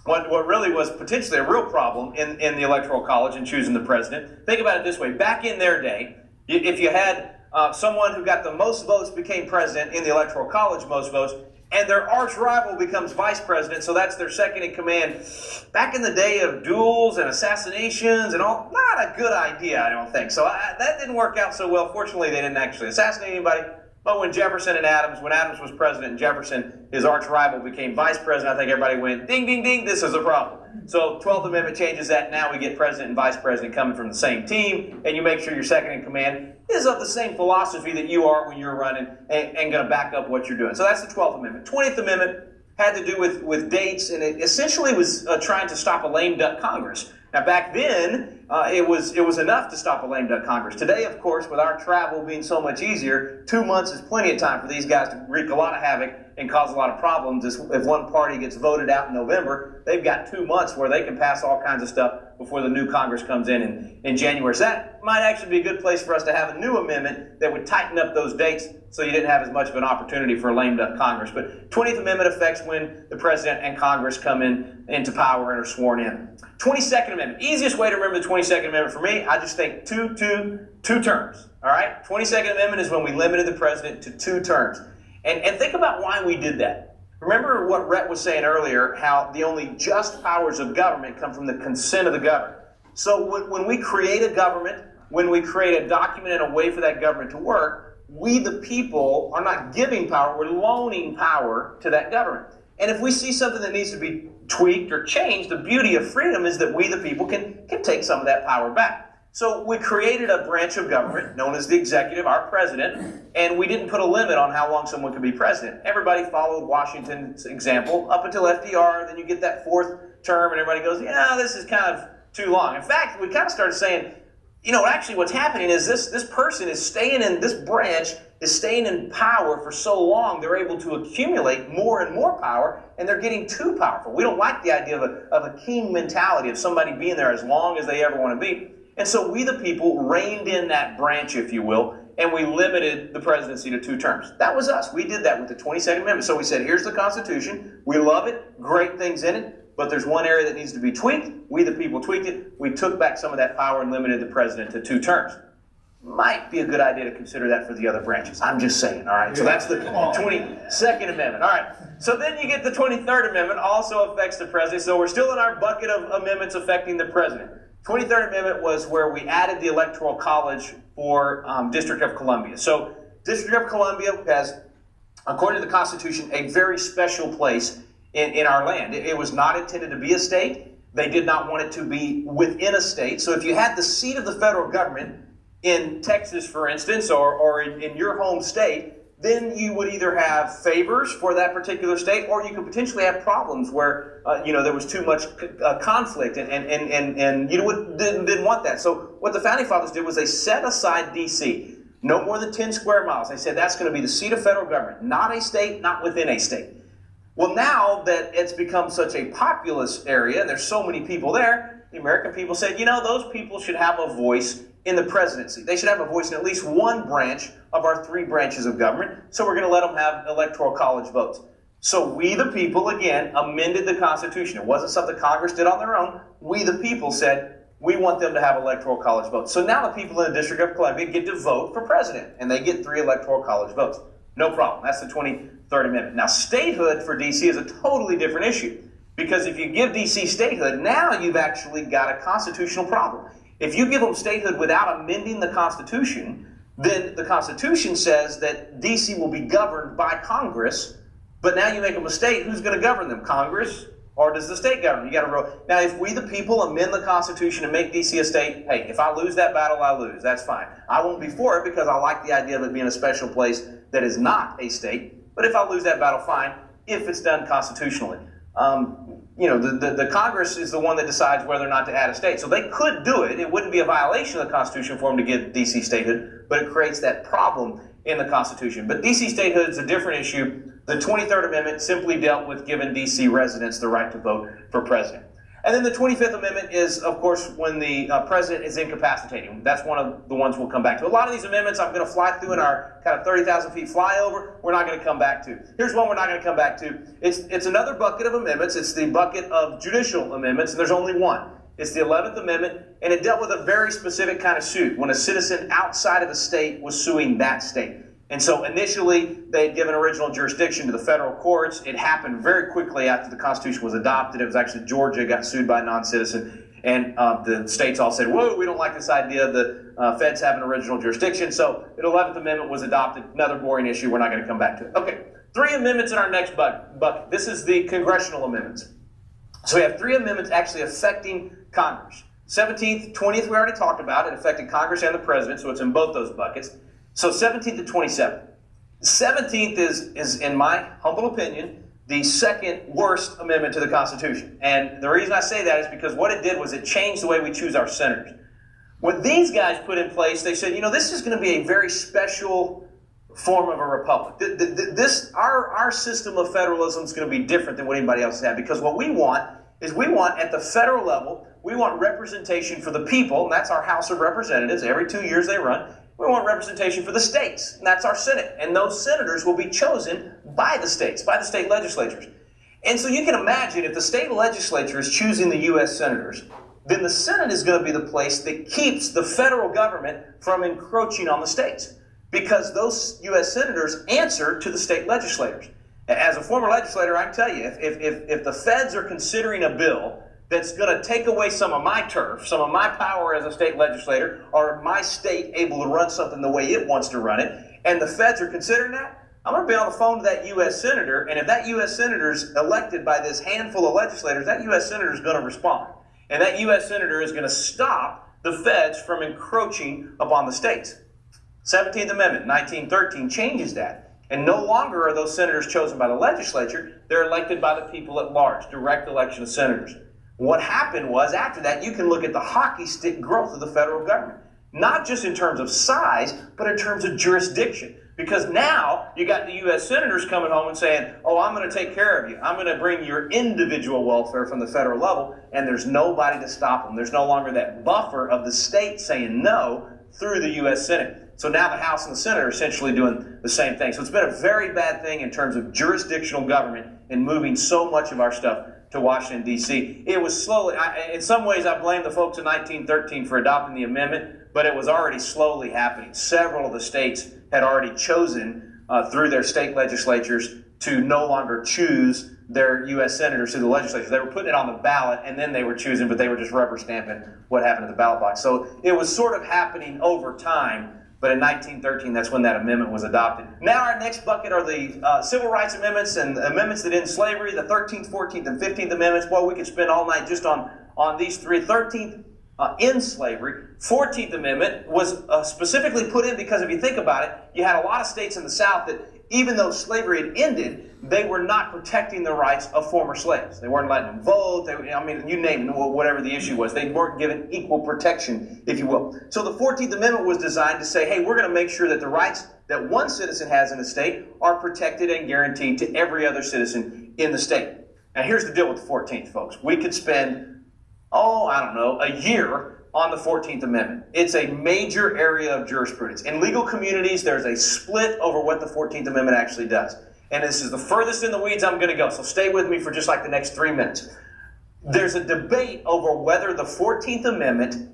what really was potentially a real problem in the Electoral College in choosing the president. Think about it this way. Back in their day, if you had someone who got the most votes became president in the Electoral College, most votes, and their arch rival becomes vice president, so that's their second in command. Back in the day of duels and assassinations and all, not a good idea, I don't think. So that didn't work out so well. Fortunately, they didn't actually assassinate anybody. But when Jefferson and Adams, when Adams was president and Jefferson, his arch rival, became vice president, I think everybody went, ding, ding, ding, this is a problem. So 12th Amendment changes that. Now we get president and vice president coming from the same team, and you make sure your second in command is of the same philosophy that you are when you're running and going to back up what you're doing. So that's the 12th Amendment. 20th Amendment had to do with dates, and it essentially was trying to stop a lame duck Congress. Now back then, it was enough to stop a lame duck Congress. Today, of course, with our travel being so much easier, 2 months is plenty of time for these guys to wreak a lot of havoc and cause a lot of problems. If one party gets voted out in November, they've got 2 months where they can pass all kinds of stuff before the new Congress comes in January. So that might actually be a good place for us to have a new amendment that would tighten up those dates so you didn't have as much of an opportunity for a lame duck Congress. But 20th Amendment affects when the President and Congress come into power and are sworn in. 22nd Amendment. Easiest way to remember the 22nd Amendment for me, I just think two terms. All right? 22nd Amendment is when we limited the President to 2 terms. And think about why we did that. Remember what Rhett was saying earlier, how the only just powers of government come from the consent of the governed. So when we create a government, when we create a document and a way for that government to work, we the people are not giving power, we're loaning power to that government. And if we see something that needs to be tweaked or changed, the beauty of freedom is that we the people can take some of that power back. So we created a branch of government known as the executive, our president, and we didn't put a limit on how long someone could be president. Everybody followed Washington's example up until FDR, then you get that 4th term and everybody goes, yeah, this is kind of too long. In fact, we kind of started saying, you know, actually what's happening is this person is staying in, this branch is staying in power for so long, they're able to accumulate more and more power, and they're getting too powerful. We don't like the idea of a king mentality, of somebody being there as long as they ever want to be. And so we the people reined in that branch, if you will, and we limited the presidency to 2 terms. That was us. We did that with the 22nd Amendment. So we said, here's the Constitution. We love it. Great things in it. But there's one area that needs to be tweaked. We the people tweaked it. We took back some of that power and limited the president to 2 terms. Might be a good idea to consider that for the other branches. I'm just saying, all right? So that's the 22nd Amendment. All right. So then you get the 23rd Amendment, also affects the president. So we're still in our bucket of amendments affecting the president. 23rd Amendment was where we added the Electoral College for District of Columbia. So District of Columbia has, according to the Constitution, a very special place in our land. It was not intended to be a state. They did not want it to be within a state. So if you had the seat of the federal government in Texas, for instance, or in your home state, then you would either have favors for that particular state, or you could potentially have problems where there was too much conflict, and you didn't want that. So what the Founding Fathers did was they set aside D.C., no more than 10 square miles. They said that's going to be the seat of federal government, not a state, not within a state. Well, now that it's become such a populous area, and there's so many people there, the American people said, those people should have a voice in the presidency. They should have a voice in at least one branch of our 3 branches of government, so we're going to let them have electoral college votes. So we the people, again, amended the Constitution. It wasn't something Congress did on their own. We the people said, we want them to have electoral college votes. So now the people in the District of Columbia get to vote for president, and they get 3 electoral college votes. No problem. That's the 23rd Amendment. Now, statehood for D.C. is a totally different issue, because if you give D.C. statehood, now you've actually got a constitutional problem. If you give them statehood without amending the Constitution, then the Constitution says that D.C. will be governed by Congress, but now you make them a state. Who's going to govern them? Congress? Or does the state govern? You got to roll. Now, if we, the people, amend the Constitution and make D.C. a state, hey, if I lose that battle, I lose. That's fine. I won't be for it because I like the idea of it being a special place that is not a state. But if I lose that battle, fine, if it's done constitutionally. The Congress is the one that decides whether or not to add a state. So they could do it. It wouldn't be a violation of the Constitution for them to give D.C. statehood, but it creates that problem in the Constitution. But D.C. statehood is a different issue. The 23rd Amendment simply dealt with giving D.C. residents the right to vote for president. And then the 25th Amendment is, of course, when the president is incapacitated. That's one of the ones we'll come back to. A lot of these amendments I'm going to fly through in our kind of 30,000 feet flyover. We're not going to come back to. Here's one we're not going to come back to. It's another bucket of amendments. It's the bucket of judicial amendments, and there's only one. It's the 11th Amendment, and it dealt with a very specific kind of suit, when a citizen outside of the state was suing that state. And so initially, they had given original jurisdiction to the federal courts. It happened very quickly after the Constitution was adopted. It was actually Georgia got sued by a non-citizen, and the states all said, whoa, we don't like this idea. The feds have an original jurisdiction. So the 11th Amendment was adopted. Another boring issue we're not going to come back to. Okay, 3 amendments in our next bucket. This is the congressional amendments. So we have 3 amendments actually affecting Congress. 17th, 20th, we already talked about. It affected Congress and the president, so it's in both those buckets. So 17th to 27th. 17th is, in my humble opinion, the second worst amendment to the Constitution. And the reason I say that is because what it did was it changed the way we choose our senators. What these guys put in place, they said, this is going to be a very special form of a republic. Our system of federalism is going to be different than what anybody else has had, because what we want is at the federal level, we want representation for the people, and that's our House of Representatives. Every 2 years they run. We want representation for the states, and that's our Senate. And those senators will be chosen by the states, by the state legislatures. And so you can imagine if the state legislature is choosing the U.S. senators, then the Senate is going to be the place that keeps the federal government from encroaching on the states, because those U.S. senators answer to the state legislators. As a former legislator, I can tell you, if the feds are considering a bill that's going to take away some of my turf, some of my power as a state legislator, or my state able to run something the way it wants to run it, and the feds are considering that, I'm going to be on the phone to that U.S. senator, and if that U.S. senator is elected by this handful of legislators, that U.S. senator is going to respond. And that U.S. senator is going to stop the feds from encroaching upon the states. 17th Amendment, 1913, changes that. And no longer are those senators chosen by the legislature, they're elected by the people at large, direct election of senators. What happened was, after that, you can look at the hockey stick growth of the federal government. Not just in terms of size, but in terms of jurisdiction. Because now, you got the U.S. senators coming home and saying, oh, I'm going to take care of you. I'm going to bring your individual welfare from the federal level, and there's nobody to stop them. There's no longer that buffer of the state saying no through the U.S. Senate. So now the House and the Senate are essentially doing the same thing. So it's been a very bad thing in terms of jurisdictional government and moving so much of our stuff to Washington, D.C. It was slowly, in some ways I blame the folks in 1913 for adopting the amendment, but it was already slowly happening. Several of the states had already chosen through their state legislatures to no longer choose their U.S. senators through the legislature. They were putting it on the ballot, and then they were choosing, but they were just rubber stamping what happened at the ballot box. So it was sort of happening over time, but in 1913, that's when that amendment was adopted. Now our next bucket are the civil rights amendments and amendments that end slavery, the 13th, 14th, and 15th amendments. Boy, we could spend all night just on these 3. 13th, end slavery. 14th Amendment was specifically put in because if you think about it, you had a lot of states in the South that even though slavery had ended, they were not protecting the rights of former slaves. They weren't letting them vote. You name it, whatever the issue was. They weren't given equal protection, if you will. So the 14th Amendment was designed to say, hey, we're going to make sure that the rights that one citizen has in the state are protected and guaranteed to every other citizen in the state. Now here's the deal with the 14th, folks. We could spend, a year on the 14th Amendment. It's a major area of jurisprudence. In legal communities, there's a split over what the 14th Amendment actually does. And this is the furthest in the weeds I'm going to go, so stay with me for just like the next 3 minutes. there's a debate over whether the 14th Amendment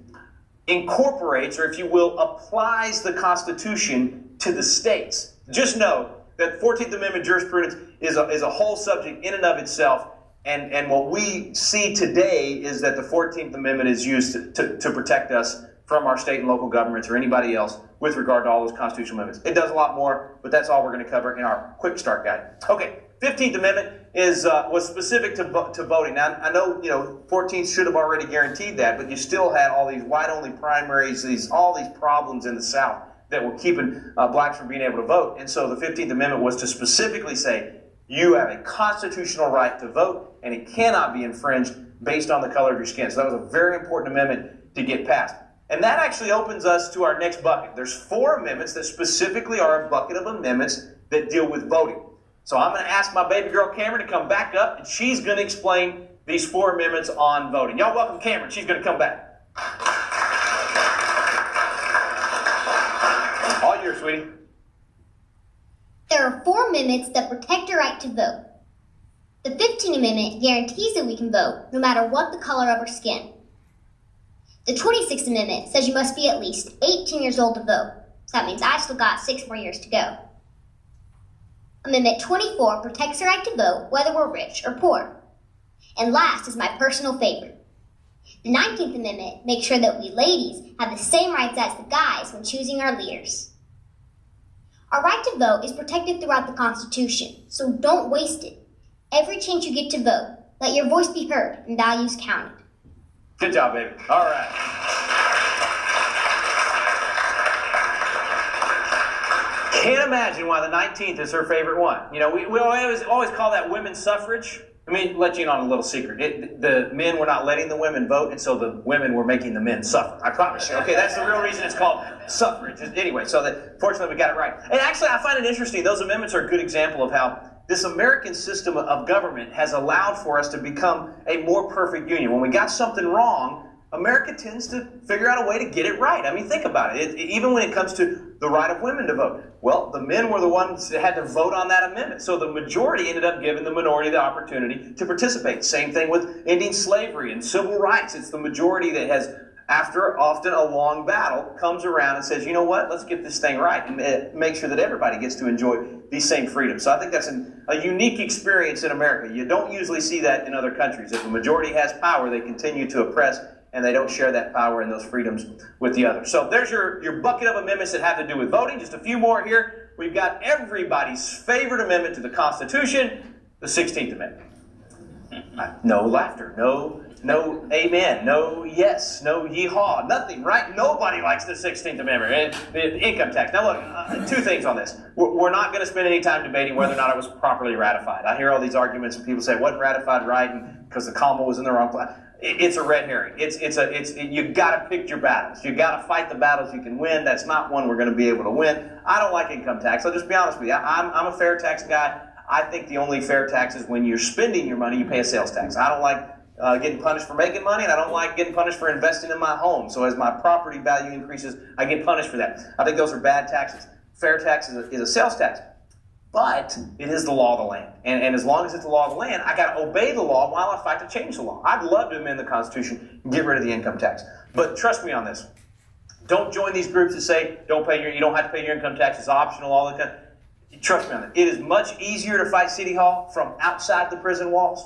incorporates, or if you will, applies the Constitution to the states. Just know that 14th Amendment jurisprudence is a whole subject in and of itself, and what we see today is that the 14th Amendment is used to protect us from our state and local governments or anybody else with regard to all those constitutional amendments. It does a lot more, but that's all we're going to cover in our quick start guide. Okay, 15th Amendment was specific to voting. Now, I know 14th should have already guaranteed that, but you still had all these white-only primaries, all these problems in the South that were keeping blacks from being able to vote. And so the 15th Amendment was to specifically say, you have a constitutional right to vote, and it cannot be infringed based on the color of your skin. So that was a very important amendment to get passed. And that actually opens us to our next bucket. There's 4 amendments that specifically are a bucket of amendments that deal with voting. So I'm going to ask my baby girl Cameron to come back up, and she's going to explain these 4 amendments on voting. Y'all welcome Cameron. She's going to come back. All yours, sweetie. There are 4 amendments that protect your right to vote. The 15th Amendment guarantees that we can vote no matter what the color of our skin. The 26th Amendment says you must be at least 18 years old to vote, so that means I've still got 6 more years to go. Amendment 24 protects the right to vote whether we're rich or poor. And last is my personal favorite. The 19th Amendment makes sure that we ladies have the same rights as the guys when choosing our leaders. Our right to vote is protected throughout the Constitution, so don't waste it. Every chance you get to vote, let your voice be heard and values counted. Good job, baby. All right. Can't imagine why the 19th is her favorite one. We always call that women's suffrage. Let me let you in on a little secret. The men were not letting the women vote, and so the women were making the men suffer. I promise you. Okay, that's the real reason it's called suffrage. Anyway, fortunately we got it right. And actually, I find it interesting. Those amendments are a good example of how this American system of government has allowed for us to become a more perfect union. When we got something wrong, America tends to figure out a way to get it right. I mean, think about it. Even when it comes to the right of women to vote. Well, the men were the ones that had to vote on that amendment. So the majority ended up giving the minority the opportunity to participate. Same thing with ending slavery and civil rights. It's the majority that has, after often a long battle, comes around and says, you know what, let's get this thing right and make sure that everybody gets to enjoy these same freedoms. So I think that's a unique experience in America. You don't usually see that in other countries. If a majority has power, they continue to oppress, and they don't share that power and those freedoms with the others. So there's your bucket of amendments that have to do with voting. Just a few more here. We've got everybody's favorite amendment to the Constitution, the 16th Amendment. No laughter, no amen, no yes, no yeehaw, nothing, right? Nobody likes the 16th Amendment, the income tax. Now look, 2 things on this. We're not going to spend any time debating whether or not it was properly ratified. I hear all these arguments and people say it wasn't ratified right because the comma was in the wrong place. It's a red herring. You got to pick your battles. You got to fight the battles you can win. That's not one we're going to be able to win. I don't like income tax. I'll just be honest with you. I'm a fair tax guy. I think the only fair tax is when you're spending your money, you pay a sales tax. I don't like getting punished for making money, and I don't like getting punished for investing in my home. So as my property value increases, I get punished for that. I think those are bad taxes. Fair tax is a sales tax. But it is the law of the land. And as long as it's the law of the land, I got to obey the law while I fight to change the law. I'd love to amend the Constitution and get rid of the income tax. But trust me on this. Don't join these groups that say you don't have to pay your income tax. It's optional, all that kind. Trust me on it. It is much easier to fight City Hall from outside the prison walls.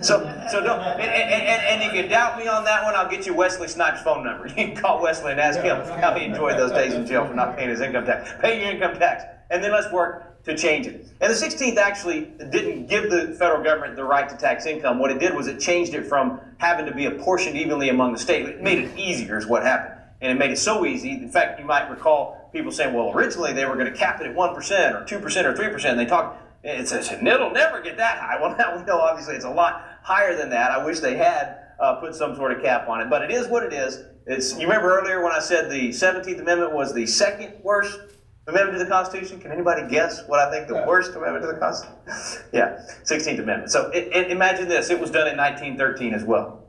So don't. And if you doubt me on that one, I'll get you Wesley Snipes' phone number. You can call Wesley and ask him how he enjoyed those days in jail for not paying his income tax. Pay your income tax, and then let's work to change it. And the 16th actually didn't give the federal government the right to tax income. What it did was it changed it from having to be apportioned evenly among the states. It made it easier is what happened. And it made it so easy. In fact, you might recall people saying, well, originally they were going to cap it at 1% or 2% or 3%. And they talked, it says, it'll never get that high. Well, now we know obviously it's a lot higher than that. I wish they had put some sort of cap on it. But it is what it is. You remember earlier when I said the 17th Amendment was the second worst amendment to the Constitution? Can anybody guess what I think the worst amendment to the Constitution? Yeah, 16th Amendment. So imagine this. It was done in 1913 as well.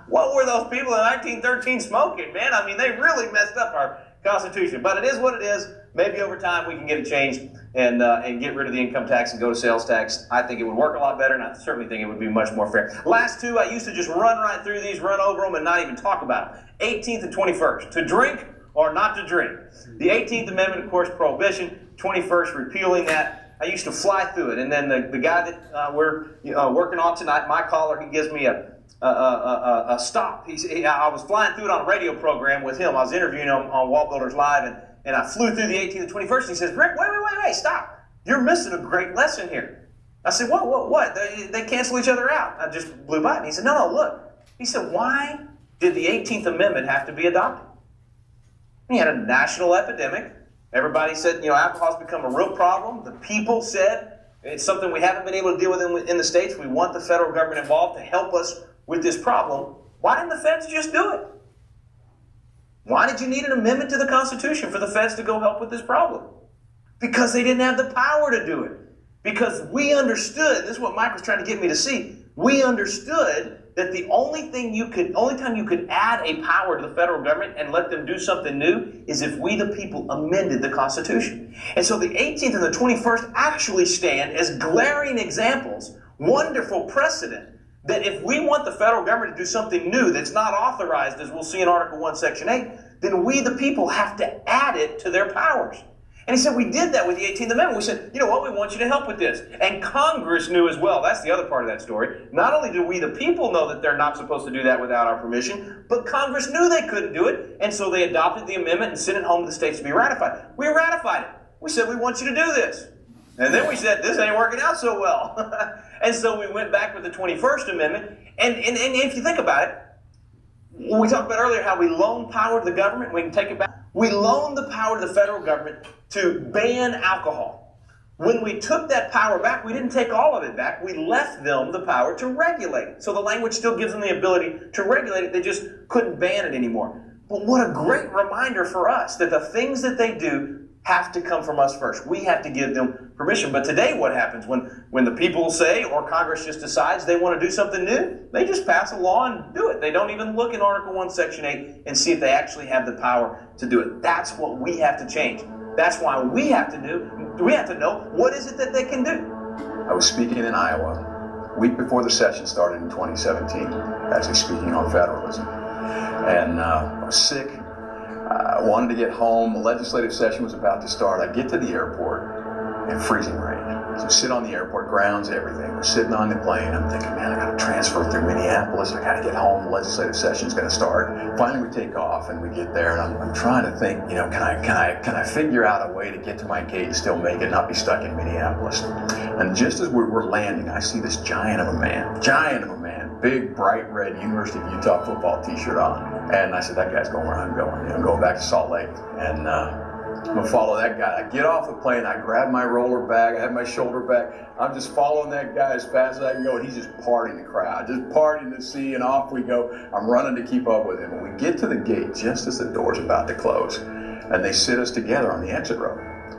What were those people in 1913 smoking, man? I mean, they really messed up our Constitution. But it is what it is. Maybe over time we can get it changed. and get rid of the income tax and go to sales tax. I think it would work a lot better, and I certainly think it would be much more fair. Last two, I used to just run right through these, run over them, and not even talk about them. 18th and 21st, to drink or not to drink. The 18th Amendment, of course, prohibition. 21st, repealing that. I used to fly through it, and then the guy that we're working on tonight, my caller, he gives me a stop. I was flying through it on a radio program with him. I was interviewing him on Wall Builders Live, and I flew through the 18th and 21st, and he says, Rick, wait, stop. You're missing a great lesson here. I said, what? They cancel each other out. I just blew by it. And he said, no, look. He said, why did the 18th Amendment have to be adopted? We had a national epidemic. Everybody said, alcohol's become a real problem. The people said, it's something we haven't been able to deal with in the states. We want the federal government involved to help us with this problem. Why didn't the feds just do it? Why did you need an amendment to the Constitution for the feds to go help with this problem? Because they didn't have the power to do it. Because we understood, this is what Mike was trying to get me to see, we understood that the only time you could add a power to the federal government and let them do something new is if we, the people, amended the Constitution. And so the 18th and the 21st actually stand as glaring examples, wonderful precedent, that if we want the federal government to do something new that's not authorized, as we'll see in Article 1, Section 8, then we, the people, have to add it to their powers. And he said, we did that with the 18th Amendment. We said, you know what, we want you to help with this. And Congress knew as well. That's the other part of that story. Not only do we, the people, know that they're not supposed to do that without our permission, but Congress knew they couldn't do it. And so they adopted the amendment and sent it home to the states to be ratified. We ratified it. We said, we want you to do this. And then we said, this ain't working out so well. And so we went back with the 21st Amendment. And if you think about it, we talked about earlier how we loan power to the government. We can take it back. We loaned the power to the federal government to ban alcohol. When we took that power back, we didn't take all of it back. We left them the power to regulate it. So the language still gives them the ability to regulate it. They just couldn't ban it anymore. But what a great reminder for us that the things that they do have to come from us first. We have to give them permission. But today what happens when the people say, or Congress just decides they want to do something new, they just pass a law and do it. They don't even look in Article 1, Section 8 and see if they actually have the power to do it. That's what we have to change. That's why we have to know what is it that they can do. I was speaking in Iowa a week before the session started in 2017, actually speaking on federalism. And I was sick. I wanted to get home. The legislative session was about to start. I get to the airport in freezing rain. So sit on the airport grounds, everything. We're sitting on the plane. I'm thinking, man, I got to transfer through Minneapolis. I got to get home. The legislative session's going to start. Finally, we take off and we get there, and I'm trying to think, can I figure out a way to get to my gate and still make it, not be stuck in Minneapolis? And just as we're landing, I see this giant of a man, big, bright red University of Utah football T-shirt on. And I said, that guy's going where I'm going. I'm going back to Salt Lake. And I'm going to follow that guy. I get off the plane, I grab my roller bag, I have my shoulder bag. I'm just following that guy as fast as I can go, and he's just partying the crowd, just partying the sea, and off we go. I'm running to keep up with him. And we get to the gate just as the door's about to close, and they sit us together on the exit row.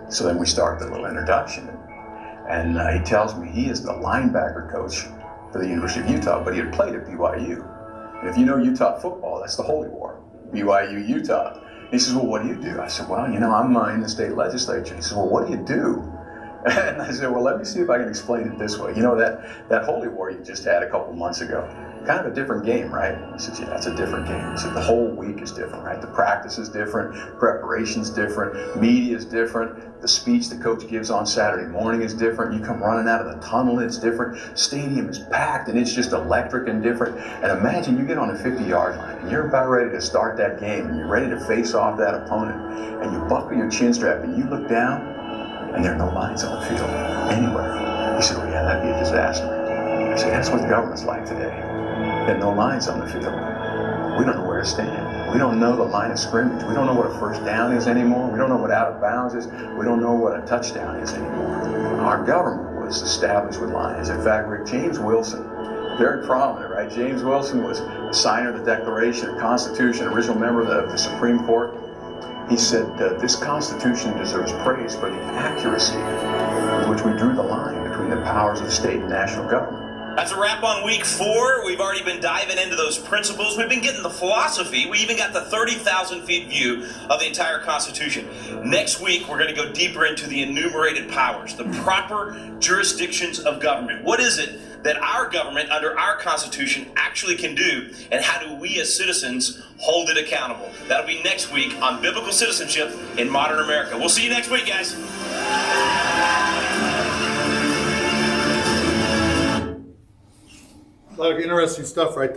So then we start the little introduction. And he tells me he is the linebacker coach for the University of Utah, but he had played at BYU. And if you know Utah football, that's the Holy War, BYU, Utah. He says, well, what do you do? I said, well, I'm in the state legislature. He says, well, what do you do? And I said, well, let me see if I can explain it this way. That Holy War you just had a couple months ago, kind of a different game, right? He says, yeah, it's a different game. He said, the whole week is different, right? The practice is different, preparation's different, media is different, the speech the coach gives on Saturday morning is different. You come running out of the tunnel, it's different. Stadium is packed, and it's just electric and different. And imagine you get on the 50-yard line, and you're about ready to start that game, and you're ready to face off that opponent, and you buckle your chin strap, and you look down, and there are no lines on the field anywhere. He said, well, yeah, that'd be a disaster. I said, that's what the government's like today. There are no lines on the field. We don't know where to stand. We don't know the line of scrimmage. We don't know what a first down is anymore. We don't know what out of bounds is. We don't know what a touchdown is anymore. Our government was established with lines. In fact, James Wilson, very prominent, right? James Wilson was a signer of the Declaration, the Constitution, original member of the Supreme Court. He said, this Constitution deserves praise for the accuracy with which we drew the line between the powers of state and national government. That's a wrap on week 4. We've already been diving into those principles. We've been getting the philosophy. We even got the 30,000 feet view of the entire Constitution. Next week, we're going to go deeper into the enumerated powers, the proper jurisdictions of government. What is it that our government under our Constitution actually can do, and how do we as citizens hold it accountable? That'll be next week on Biblical Citizenship in Modern America. We'll see you next week, guys. A lot of interesting stuff right there.